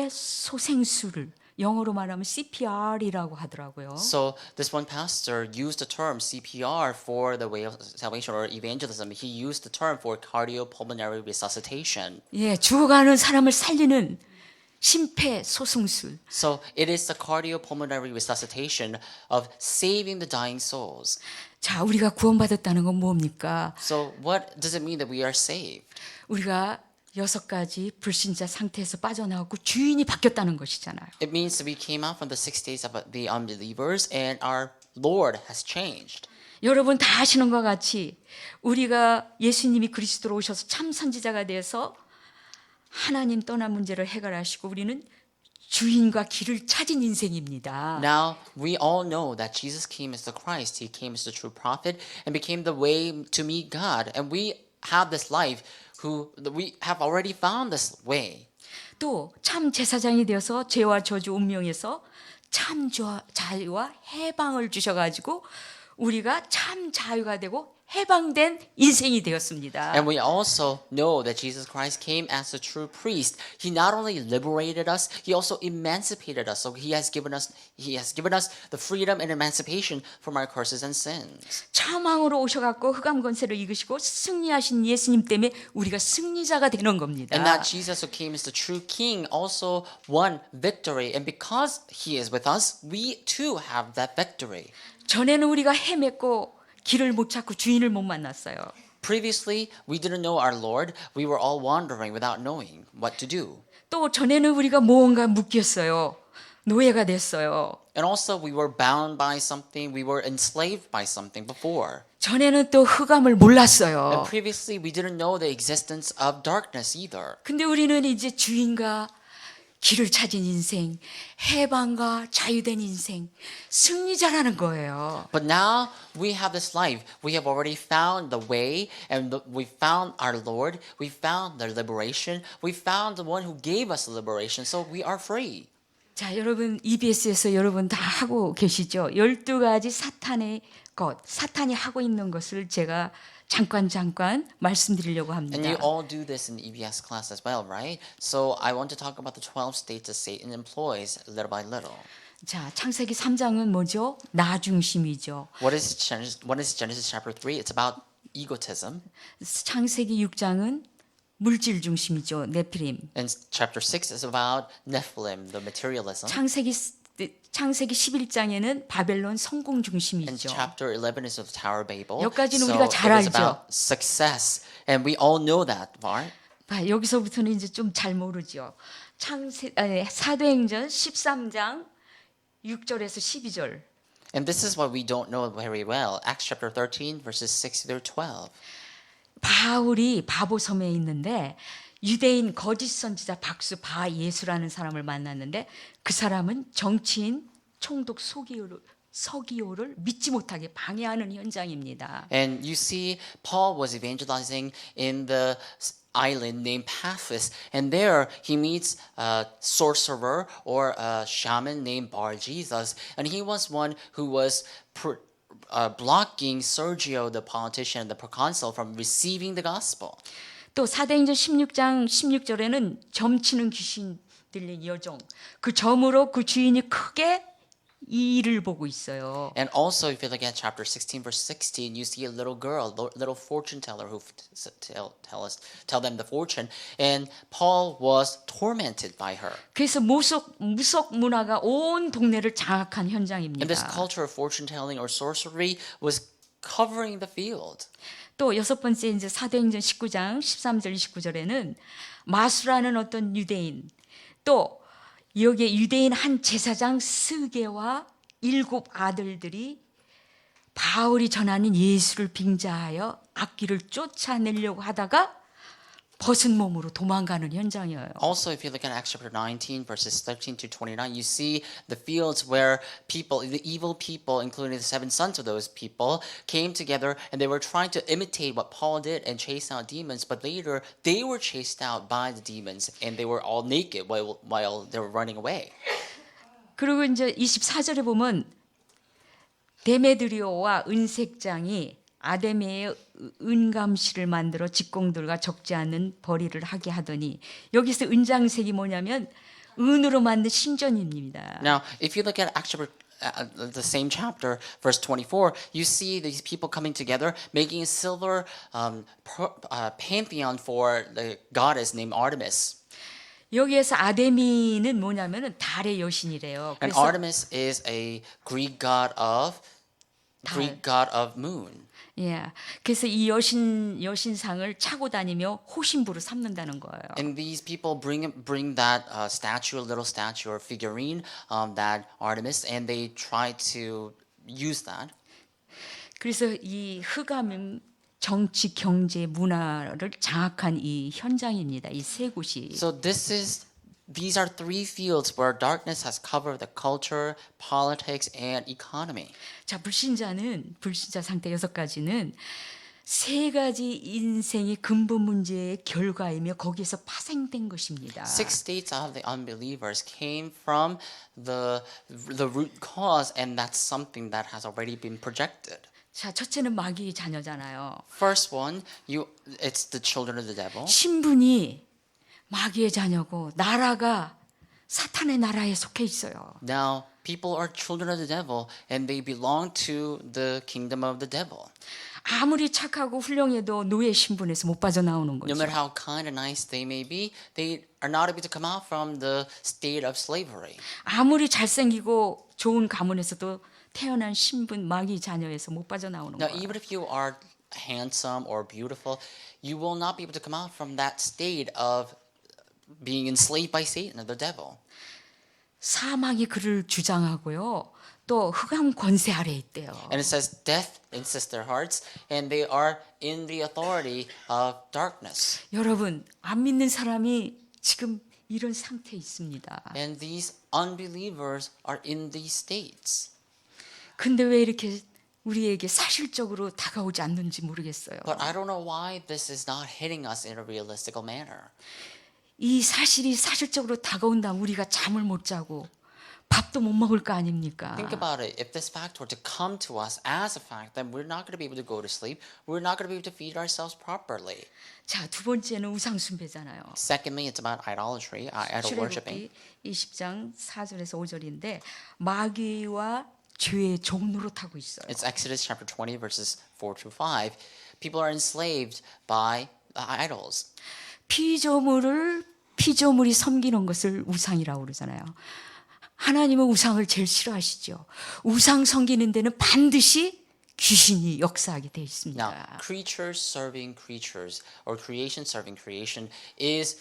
심폐소생술을 영어로 말하면 CPR이라고 하더라고요. So this one pastor used the term CPR for the way of salvation or evangelism. He used the term for cardiopulmonary resuscitation. 예, 죽어가는 사람을 살리는 심폐소생술. So it is the cardiopulmonary resuscitation of saving the dying souls. 자, 우리가 구원받았다는 건 뭡니까? So what does it mean that we are saved? 우리가 6가지 불신자 상태에서 빠져나왔고 주인이 바뀌었다는 것이잖아요. It means that we came out from the 6 days of the unbelievers and our Lord has changed. 여러분 다 아시는 것 같이 우리가 예수님이 그리스도로 오셔서 참 선지자가 돼서 하나님 떠난 문제를 해결하시고 우리는 주인과 길을 찾은 인생입니다. Now we all know that Jesus came as the Christ. He came as the true prophet and became the way to meet God. And we have this life we have already found this way. 또 참 제사장이 되어서 죄와 저주 운명에서 참 자유와 해방을 주셔가지고 우리가 참 자유가 되고 해방된 인생이 되었습니다. And we also know that Jesus Christ came as a true priest. He not only liberated us, he also emancipated us. So he has given us the freedom and emancipation from our curses and sins. 참 왕으로 오셔갖고 흑암 권세를 이기시고 승리하신 예수님 때문에 우리가 승리자가 되는 겁니다. And that Jesus who came as the true king also won victory. And because he is with us, we too have that victory. 전에는 우리가 헤맸고 길을 못 찾고 주인을 못 만났어요. Previously, we didn't know our Lord. We were all wandering without knowing what to do. 또 전에는 우리가 무언가 묶였어요. 노예가 됐어요. And also, we were bound by something. We were enslaved by something before. 전에는 또 흑암을 And 몰랐어요. previously, we didn't know the existence of darkness either. 근데 우리는 이제 주인과 길을 찾은 인생, 해방과 자유된 인생, 승리자라는 거예요. But now we have this life. We have already found the way, and we found our Lord. We found the liberation. We found the one who gave us the liberation. So we are free. 자, 여러분 EBS에서 여러분 다 하고 계시죠? 12가지 사탄의 것, 사탄이 하고 있는 것을 제가 잠깐 말씀드리려고 And you 합니다. all do this in the EBS class as well, right? So I want to talk about the 12 states that Satan employs little by little. 자, 창세기 3장은 뭐죠? 나 중심이죠. What is Genesis chapter 3? It's about egotism. 창세기 6장은 물질 중심이죠. 네피림. And chapter 6 is about Nephilim, the materialism. 창세기 11장에는 바벨론 성공 And 중심이죠. chapter 11 is of the Tower of Babel. 여기까지는 So 우리가 잘 it is 알죠. about success. And we all know that part. 여기서부터는 이제 좀 잘 모르죠. 사도행전 13장 6절에서 12절. And this is what we don't know very well. Acts chapter 13 verses 6 through 12. 바울이 바보섬에 있는데 유대인 거짓 선지자 박수 바 예수라는 사람을 만났는데 그 사람은 정치인 총독 서기오를 믿지 못하게 방해하는 현장입니다. And you see, Paul was evangelizing in the island named Paphos, and there he meets a sorcerer or a shaman named Bar Jesus, and he was one who was blocking Sergio, the politician, the proconsul, from receiving the gospel. 또 사도행전 16장 16절에는 점치는 귀신 들린 여종, 그 점으로 그 주인이 크게 이를 보고 있어요. And also, if you look at chapter 16, verse 16, you see a little girl, little fortune teller who tell them the fortune. And Paul was tormented by her. 그래서 무속 문화가 온 동네를 장악한 현장입니다. And this culture of fortune telling or sorcery was covering the field. 또 여섯 번째 이제 사도행전 19장 13절 29절에는 마수라는 어떤 유대인, 또 여기에 유대인 한 제사장 스게와 7 아들들이 바울이 전하는 예수를 빙자하여 악귀를 쫓아내려고 하다가 벗은 몸으로 도망가는 현장이에요. Also, if you look at Acts chapter 19, verses 13 to 29, you see the fields where people, the evil people, including the 7 sons of those people, came together and they were trying to imitate what Paul did and chase out demons. But later, they were chased out by the demons and they were all naked while they were running away. 그리고 이제 24절에 보면 데메드리오와 은색장이 아데메의 은감실을 만들어 직공들과 적지 않은 벌이를 하게 하더니 여기서 은장색이 뭐냐면 은으로 만든 신전입니다. Now, if you look at the same chapter, verse 24, you see these people coming together, making a silver pantheon for the goddess named Artemis. 여기에서 아데미는 뭐냐면은 달의 여신이래요. And 그래서 Artemis is a Greek god of moon. 예, 그래서 이 여신상을 차고 다니며 호신부로 삼는다는 거예요. And these people bring that little statue or figurine, that Artemis, and they try to use that. 그래서 이 흑암은 정치, 경제, 문화를 장악한 이 현장입니다. 이 세 곳이. So these are three fields where darkness has covered the culture, politics, and economy. 자, 불신자 상태 6가지는 세 가지 인생의 근본 문제의 결과이며 거기에서 파생된 것입니다. Six states of the unbelievers came from the root cause, and that's something that has already been projected. 자, 첫째는 마귀의 자녀잖아요. First one, it's the children of the devil. 신분이 마귀의 자녀고 나라가 사탄의 나라에 속해 있어요. Now, people are children of the devil, and they belong to the kingdom of the devil. 아무리 착하고 훌륭해도 노예 신분에서 못 빠져나오는 No 거죠. matter how kind and nice they may be, they are not able to come out from the state of slavery. 아무리 잘생기고 좋은 가문에서도 태어난 신분 마귀 자녀에서 못 빠져나오는 Now, 거예요. even if you are handsome or beautiful, you will not be able to come out from that state of being enslaved by Satan or the devil. 사망이 그를 주장하고요. 또 흑암 권세 아래 있대요. And it says death insists their hearts, and they are in the authority of darkness. 여러분, 안 믿는 사람이 지금 이런 상태에 있습니다. And these unbelievers are in these states. 근데 왜 이렇게 우리에게 사실적으로 다가오지 않는지 모르겠어요. But I don't know why this is not hitting us in a realistic manner. 이 사실이 사실적으로 다가온다면 우리가 잠을 못 자고 밥도 못 먹을 거 아닙니까? Think about it. If this fact were to come to us as a fact, then we're not going to be able to go to sleep. We're not going to be able to feed ourselves properly. 자, 두 번째는 우상 숭배잖아요. Secondly, it's about idolatry, idol worshiping. 출애굽기 20장 4절에서 5절인데 마귀와 죄의 종로로 타고 있어요. It's Exodus chapter 20, verses 4 to 5. People are enslaved by idols. 피조물이 섬기는 것을 우상이라고 그러잖아요. 하나님은 우상을 제일 싫어하시죠. 우상 섬기는 데는 반드시 귀신이 역사하게 되어 있습니다. Now, creatures serving creatures or creation serving creation is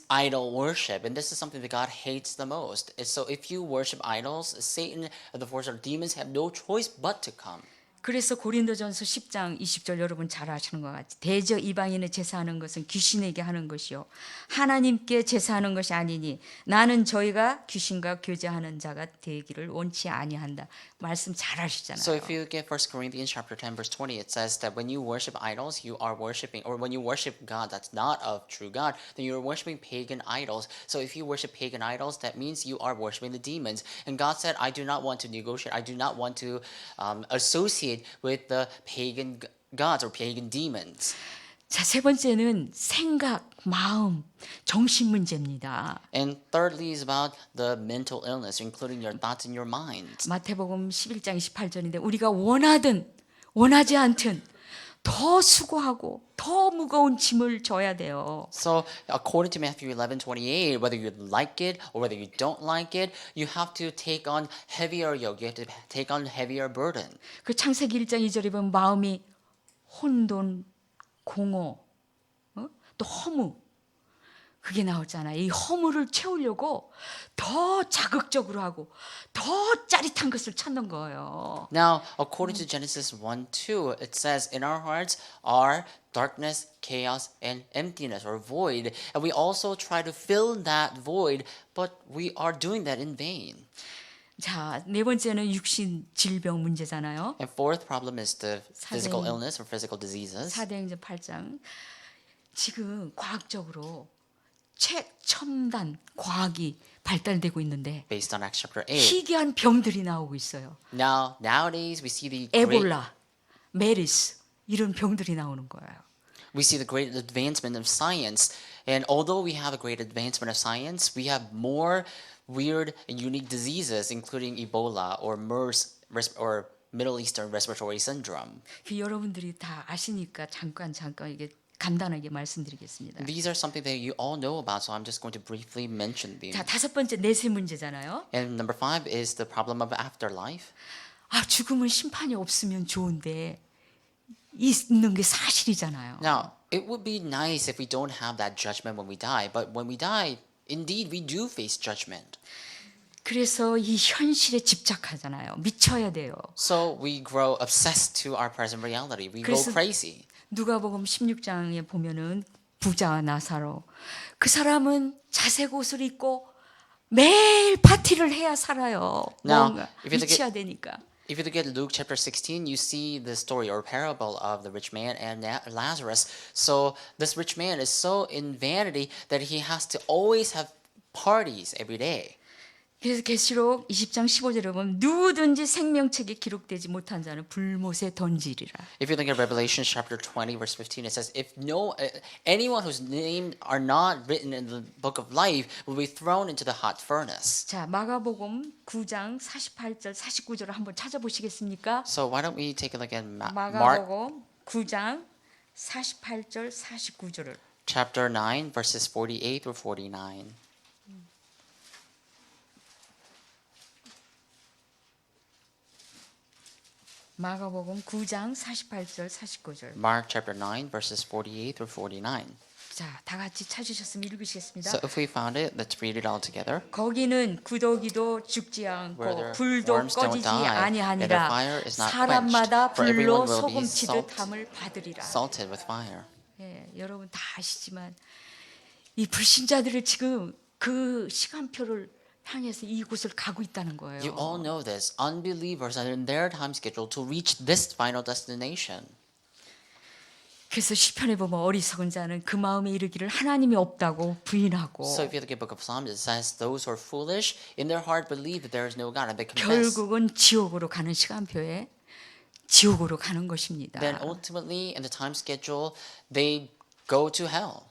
idol worship, and this is something that God hates the most. And so if you worship idols, Satan and the forces of demons have no choice but to come. 그래서 고린도전서 10장 20절 여러분 잘 아시는 것 같이 대저 이방인의 제사하는 것은 귀신에게 하는 것이요 하나님께 제사하는 것이 아니니 나는 저희가 귀신과 교제하는 자가 되기를 원치 아니한다. 말씀 잘 아시잖아요. So if you look at 1 Corinthians chapter 10 verse 20, it says that when you worship idols, you are worshiping, or when you worship God that's not of true God, then you're worshiping pagan idols. So if you worship pagan idols, that means you are worshiping the demons. And God said, I do not want to negotiate. I do not want to associate with the pagan gods or pagan demons. 자, 세 번째는 생각, 마음, 정신 문제입니다. And thirdly is about the mental illness, including your thoughts and your minds. 마태복음 11장 28절인데 우리가 원하든 원하지 않든 더 수고하고 더 무거운 짐을 져야 돼요. So according to Matthew 11:28, whether you like it or whether you don't like it, you have to take on heavier yoke. You have to take on heavier burden. 그 창세기 1장 2절에 보면 마음이 혼돈, 공허, 또 허무 그게 나오잖아요. 이 허무를 채우려고 더 자극적으로 하고 더 짜릿한 것을 찾는 거예요. Now, according to Genesis 1:2, it says, "In our hearts are darkness, chaos, and emptiness, or void." And we also try to fill that void, but we are doing that in vain. 자, 네 번째는 육신 질병 문제잖아요. And fourth problem is the physical 사대행- illness or physical diseases. 사도행전 8장. 지금 과학적으로 최첨단 과학이 발달되고 있는데 Based on Acts chapter 8. 희귀한 병들이 나오고 있어요. Nowadays we see the 에볼라. 메리스 이런 병들이 나오는 거예요. We see the great advancement of science, and although we have a great advancement of science, we have more weird and unique diseases, including Ebola or MERS or Middle Eastern Respiratory Syndrome. 그 여러분들이 다 아시니까 잠깐 이게 간단하게 말씀드리겠습니다. These are something that you all know about, so I'm just going to briefly mention them. 자, 다섯 번째 내세 문제잖아요. And number 5 is the problem of afterlife. 아, 죽음은 심판이 없으면 좋은데 있는 게 사실이잖아요. Now, it would be nice if we don't have that judgment when we die, but when we die, indeed, we do face judgment. 그래서 이 현실에 집착하잖아요. 미쳐야 돼요. So we grow obsessed to our present reality. We go 그래서- crazy. 누가복음 16장에 보면은 부자 나사로 그 사람은 자색 옷을 입고 매일 파티를 해야 살아요. Now, 뭔가 if you look at- 미쳐야 되니까. If you look at Luke chapter 16, you see the story or parable of the rich man and Lazarus. So this rich man is so in vanity that he has to always have parties every day. 그래서 계시록 20장 15절에 보면 누구든지 생명책에 기록되지 못한 자는 불못에 던지리라. If you look at Revelation chapter 20 verse 15, it says, if anyone whose name are not written in the book of life will be thrown into the hot furnace. 자, 마가복음 9장 48절 49절을 한번 찾아보시겠습니까? So why don't we take a look at Mark 마가복음 9장 48절 49절을 chapter 9 verses 48 through 49. 마가복음 9장 48절 49절. Mark chapter 9 verses 48 through 49. 자, 다 같이 찾으셨으면 읽으시겠습니다. So if we found it, let's read it all together. 거기는 구더기도 죽지 Where 않고 their 불도 worms don't 꺼지지 die, and their 아니하니라. fire is not 사람마다 quenched, for 불로 everyone will be 소금치듯 함을 받으리라. salted with fire. 예, 여러분 다 아시지만 이 불신자들을 지금 그 시간표를 향해서 이곳을 가고 있다는 거예요. You all know this. Unbelievers are in their time schedule to reach this final destination. 그래서 시편에 보면 어리석은 자는 그 마음에 이르기를 하나님이 없다고 부인하고 So if you look at the book of Psalms, it says those who are foolish in their heart believe that there is no God and they confess. 결국은 지옥으로 가는 시간표에 지옥으로 가는 것입니다. Then ultimately in the time schedule they go to hell.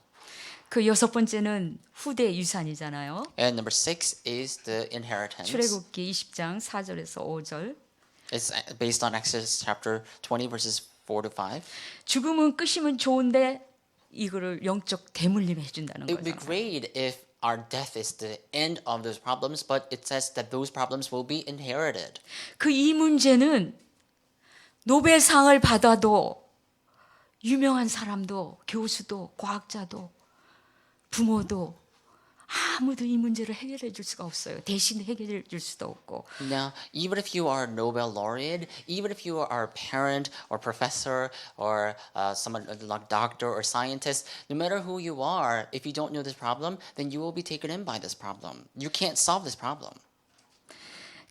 그 여섯 번째는 후대 유산이잖아요. And number 6 is the inheritance. 출애굽기 20장 4절에서 5절. It's based on Exodus chapter 20 verses 4 to 5. 죽음은 끝이면 좋은데 이거를 영적 대물림 해준다는 It would be 거죠. great if our death is the end of those problems, but it says that those problems will be inherited. 그 이 문제는 노벨상을 받아도 유명한 사람도 교수도 과학자도 부모도 아무도 이 문제를 해결해 줄 수가 없어요. 대신 해결해 줄 수도 없고. Now, even if you are a Nobel laureate, even if you are a parent or professor or someone like doctor or scientist, no matter who you are, if you don't know this problem, then you will be taken in by this problem. You can't solve this problem.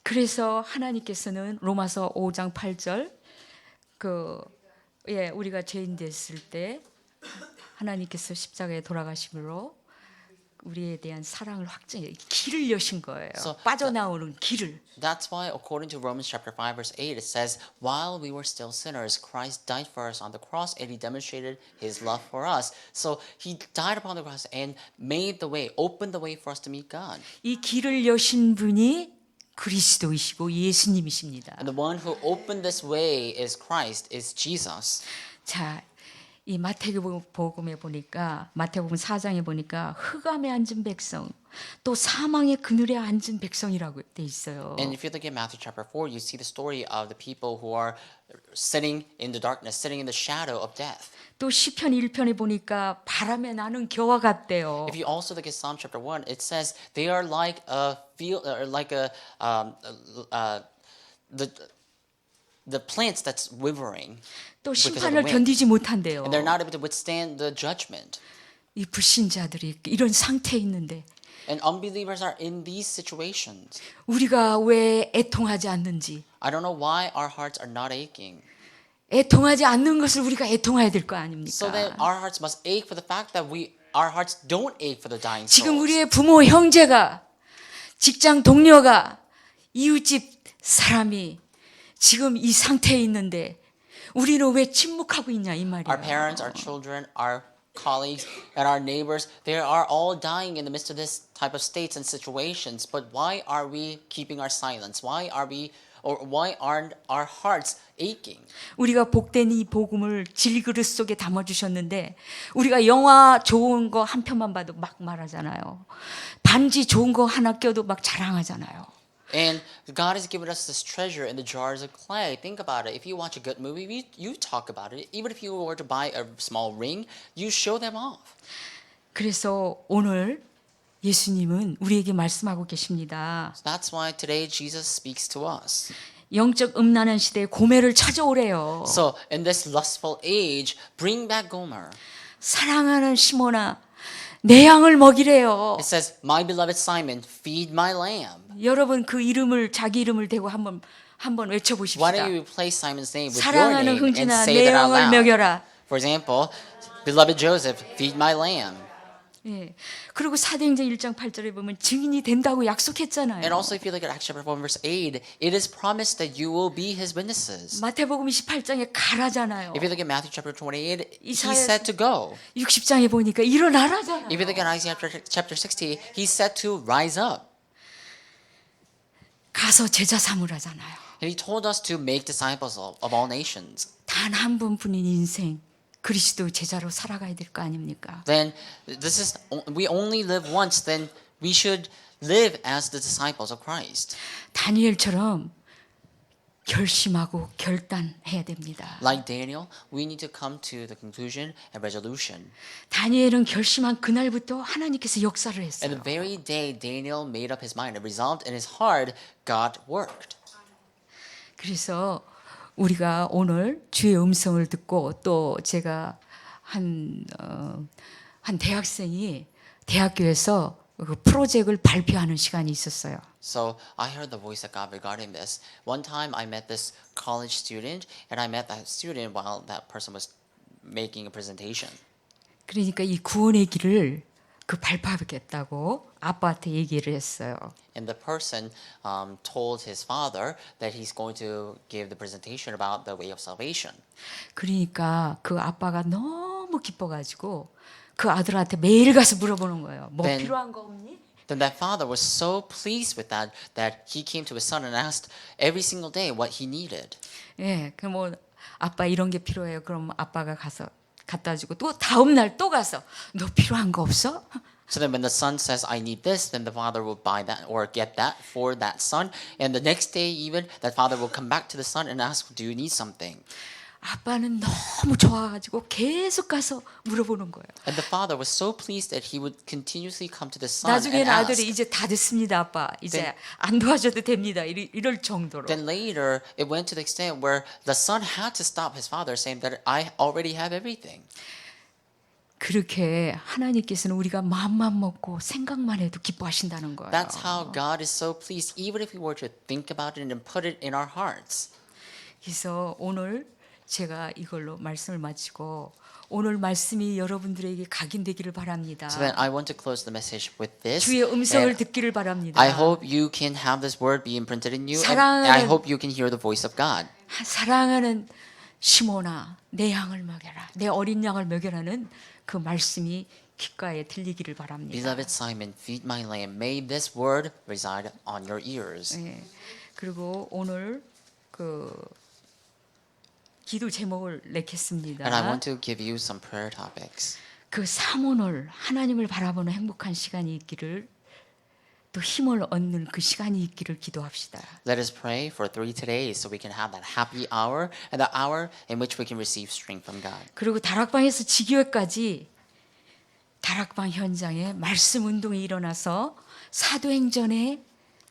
그래서 하나님께서는 로마서 5장 8절 우리가 죄인 됐을 때 하나님께서 십자가에 돌아가심으로 우리에 대한 사랑을 확증해 길을 여신 거예요. So 빠져나오는 길을. That's why, according to Romans chapter 5, verse 8, it says, while we were still sinners, Christ died for us on the cross, and he demonstrated his love for us. So he died upon the cross and made the way, opened the way for us to meet God. 이 길을 여신 분이 그리스도이시고 예수님이십니다. And the one who opened this way is Christ, is Jesus. 자, 이 마태복음에 보니까 마태복음 4장에 보니까 흑암에 앉은 백성 또 사망의 그늘에 앉은 백성이라고 돼 있어요. And if you look at Matthew chapter 4, you see the story of the people who are sitting in the darkness, sitting in the shadow of death. 또 시편 1편에 보니까 바람에 나는 겨와 같대요. If you also look at Psalm chapter 1, it says they are like a field, or like the plants that's withering, 또 because of the 심판을 wind. 견디지 못한대요. And they're not able to withstand the judgment. 이 불신자들이 이런 상태에 있는데 And unbelievers are in these situations. 우리가 왜 애통하지 않는지, I don't know why our hearts are not aching. 애통하지 않는 것을 우리가 애통해야 될 거 아닙니까? So that our hearts must ache for the fact that our hearts don't ache for the dying 지금 souls. 우리의 부모, 형제가, 직장 동료가, 이웃집 사람이 지금 이 상태에 있는데 우리는 왜 침묵하고 있냐 이 Our 말이에요. parents, our children, our colleagues, and our neighbors, they are all dying in the midst of this type of states and situations. But why are we keeping our silence? Why aren't our hearts aching? 우리가 복된 이 복음을 질그릇 속에 담아주셨는데 우리가 영화 좋은 거 한 편만 봐도 막 말하잖아요. 반지 좋은 거 하나 껴도 막 자랑하잖아요. And God has given us this treasure in the jars of clay. Think about it. If you watch a good movie, you talk about it. Even if you were to buy a small ring, you show them off. 그래서 오늘 예수님은 우리에게 말씀하고 계십니다. So that's why today Jesus speaks to us. 영적 음란한 시대에 고매를 찾아오래요. So in this lustful age, bring back Gomer. 사랑하는 시몬아, 내 양을 먹이래요. It says, "My beloved Simon, feed my lamb." 여러분 그 이름을 자기 이름을 대고 한번 Why don't 외쳐보십시다. you replace Simon's name with your 사랑하는 name and 흥진아, say 내 that out 영을 loud? 먹여라. For example, beloved Joseph, feed my lamb. 예. 그리고 사도행전 1장 8절에 보면 증인이 된다고 약속했잖아요. And also, if you look at Acts chapter 4, verse 8, it is promised that you will be his witnesses. 마태복음 28장에 가라잖아요. If you look at Matthew chapter 28, he 이사야- said to go. 60장에 보니까 일어나라잖아요. If you look at Isaiah chapter 60, he said to rise up. 가서 제자 삼으라잖아요. And he told us to make disciples of all nations. 단 한 번뿐인 인생 그리스도 제자로 살아가야 될 거 아닙니까? Then we only live once, then we should live as the disciples of Christ. 다니엘처럼 결심하고 결단해야 됩니다. Like Daniel, we need to come to the conclusion and resolution. 다니엘은 결심한 그날부터 하나님께서 역사를 And 했어요. the very day Daniel made up his mind and resolved in his heart, God worked. 그래서 우리가 오늘 주의 음성을 듣고 또 제가 한 대학생이 대학교에서 그 프로젝트를 발표하는 시간이 있었어요. So I heard the voice of God regarding this. One time I met this college student, and I met that student while that person was making a presentation. 그러니까 이 구원의 길을 그 발표하겠다고 아빠한테 얘기를 했어요. And the person told his father that he's going to give the presentation about the way of salvation. 그러니까 그 아빠가 너무 기뻐가지고 그 아들한테 매일 가서 물어보는 거예요. 뭐 Then- 필요한 거 없니? Then that father was so pleased with that he came to his son and asked every single day what he needed. 예, 그 뭐 아빠 이런 게 필요해요. 그럼 아빠가 가서 갖다 주고 또 다음 날 또 가서 너 필요한 거 없어? So then when the son says, I need this, then the father will buy that or get that for that son. And the next day even, that father will come back to the son and ask, do you need something? 아빠는 너무 좋아가지고 계속 가서 물어보는 거예요. And the father was so pleased that he would continuously come to the son and 나중에는 아들이 ask. 이제 다 됐습니다, 아빠. 이제 Then- 안 도와줘도 됩니다. 이럴 정도로. Then later, it went to the extent where the son had to stop his father saying that I already have everything. 그렇게 하나님께서는 우리가 마음만 먹고 생각만 해도 기뻐하신다는 거예요. That's how God is so pleased, even if we were to think about it and put it in our hearts. 그래서 오늘 제가 이걸로 말씀을 마치고 오늘 말씀이 여러분들에게 각인되기를 바랍니다. So then I want to close the message with this. 주의 음성을 And 듣기를 바랍니다. I hope you can have this word be imprinted in you, and I 사랑하는- hope you can hear the voice of God. 사랑하는 시몬아, 내 양을 먹여라. 내 어린 양을 먹여라는 그 말씀이 귓가에 들리기를 바랍니다. Beloved Simon, feed my lamb. May this word reside on your ears. 예. 그리고 오늘 그 기도 제목을 냈겠습니다. And I want to give you some prayer topics. 그 사모를 하나님을 바라보는 행복한 시간이 있기를 또 힘을 얻는 그 시간이 있기를 기도합시다. Let us pray for 3 today so we can have that happy hour and the hour in which we can receive strength from God. 그리고 다락방에서 지교회까지 다락방 현장에 말씀 운동이 일어나서 사도행전의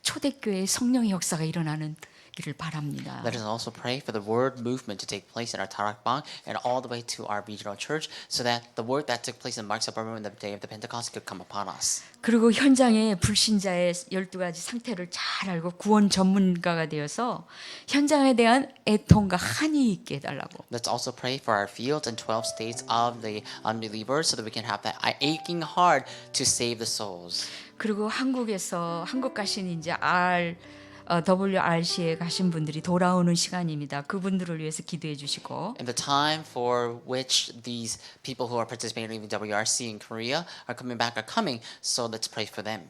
초대교회 성령의 역사가 일어나는 기를 바랍니다. Let us also pray for the word movement to take place in our Tarakbang and all the way to our regional church so that the work that took place in Mark Suburban on the day of the Pentecost could come upon us. 그리고 현장에 불신자의 12가지 상태를 잘 알고 구원 전문가가 되어서 현장에 대한 애통과 한이 있게 해달라고. Let's also pray for our fields and 12 states of the unbelievers so that we can have that aching heart to save the souls. 그리고 한국 가신 이제 WRC에 가신 분들이 돌아오는 시간입니다. 그분들을 위해서 기도해 주시고 And the time for which these people who are participating in WRC in Korea are coming back are coming, so let's pray for them.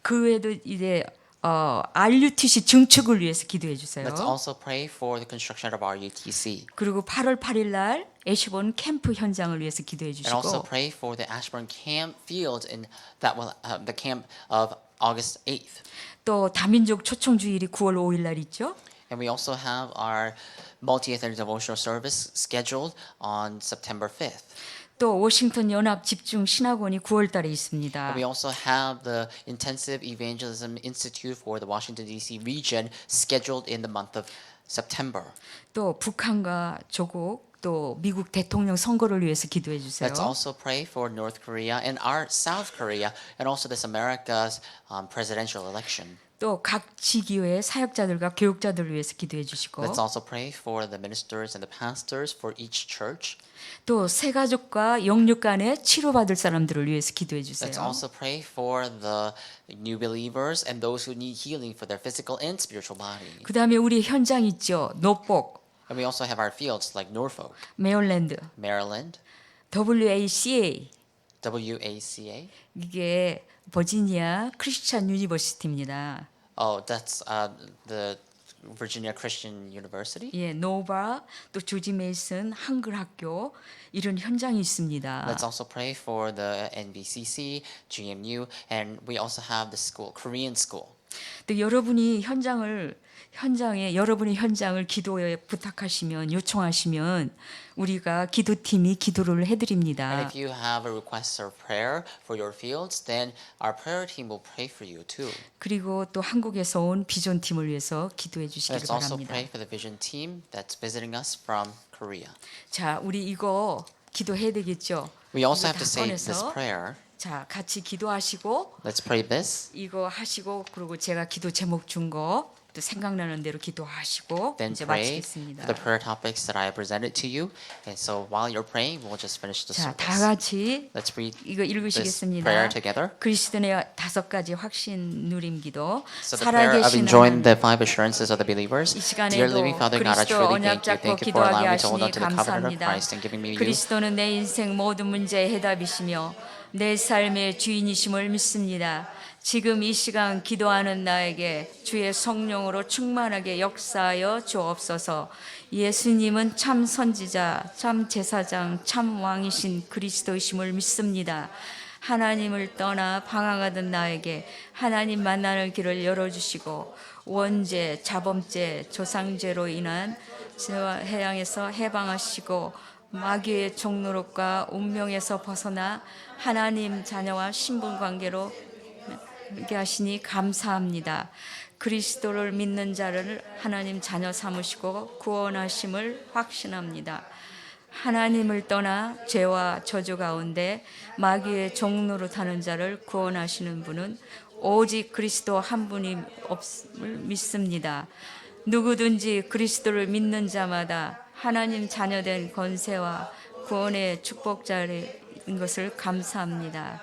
그 외에도 이제 RUTC 증축을 위해서 기도해 주세요. Let's also pray for the construction of RUTC. 그리고 8월 8일 날 애쉬본 캠프 현장을 위해서 기도해 And also 주시고 pray for the Ashburn camp field in that will the camp of August 8th. 또 다민족 초청 주일이 9월 5일 날 있죠. And we also have our multi-ethnic devotional service scheduled on September 5th. 또 워싱턴 연합 집중 신학원이 9월 달에 있습니다. We also have the Intensive Evangelism Institute for the Washington D.C. region scheduled in the month of September. 또 북한과 조국 또 미국 대통령 선거를 위해서 기도해 주세요. Let's also pray for North Korea and our South Korea and also this America's presidential election. 또 각 지교회 사역자들과 교육자들을 위해서 기도해 주시고 Let's also pray for the ministers and the pastors for each church. 또 새가족과 영육 간에 치료받을 사람들을 위해서 기도해 Let's 주세요. also pray for the new believers and those who need healing for their physical and spiritual body. 그다음에 우리 현장 있죠. 노폭, And we also have our fields like Norfolk, 메릴랜드, Maryland, WACA WACA. 이게 버지니아 크리스천 유니버시티입니다. Oh, that's the Virginia Christian University. 예, 노바 또 조지 메이슨 한글 학교 이런 현장이 있습니다. Let's also pray for the NBCC, GMU, and we also have the school, Korean school. 또 여러분이 여러분의 현장을 기도에 부탁하시면 요청하시면 우리가 기도팀이 기도를 And 해드립니다. if you have a request or prayer for your fields, then our prayer team will pray for you too. 그리고 또 한국에서 온 비전 팀을 위해서 기도해 주시길 Let's also 바랍니다. pray for the vision team that's visiting us from Korea. 자, 우리 이거 기도해야 되겠죠? We also 이거 have to 다 say this 꺼내서 prayer. 자, 같이 기도하시고 Let's pray this. 이거 하시고 그리고 제가 기도 제목 준 거 또 생각나는 대로 기도하시고 Then 이제 pray 마치겠습니다. for the prayer topics that I presented to you. And so while you're praying, we'll just finish the 자, 다 service. 같이 Let's read 이거 this 읽으시겠습니다. prayer together. 그리스도의 5가지 확신 누림 기도. So the prayer of 살아계신 enjoying 하나님, the 5 assurances of the believers. 이 Dear living 시간에도 Father God, I 그리스도 truly 언약 thank you. 잡고 Thank you for 기도하게 allowing me to hold 하시니 on to the covenant of 감사합니다. Christ and giving me you. 그리스도는 내 인생 모든 문제의 해답이시며 내 삶의 주인이심을 믿습니다. 지금 이 시간 기도하는 나에게 주의 성령으로 충만하게 역사하여 주옵소서. 예수님은 참 선지자, 참 제사장, 참 왕이신 그리스도이심을 믿습니다. 하나님을 떠나 방황하던 나에게 하나님 만나는 길을 열어주시고 원죄, 자범죄, 조상죄로 인한 해양에서 해방하시고 마귀의 종노릇과 운명에서 벗어나 하나님 자녀와 신분 관계로 이렇게 하시니 감사합니다. 그리스도를 믿는 자를 하나님 자녀 삼으시고 구원하심을 확신합니다. 하나님을 떠나 죄와 저주 가운데 마귀의 종노릇하는 자를 구원하시는 분은 오직 그리스도 한 분이 없음을 믿습니다. 누구든지 그리스도를 믿는 자마다 하나님 자녀된 권세와 구원의 축복자인 것을 감사합니다.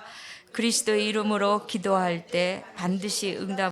그리스도의 이름으로 기도할 때 반드시 응답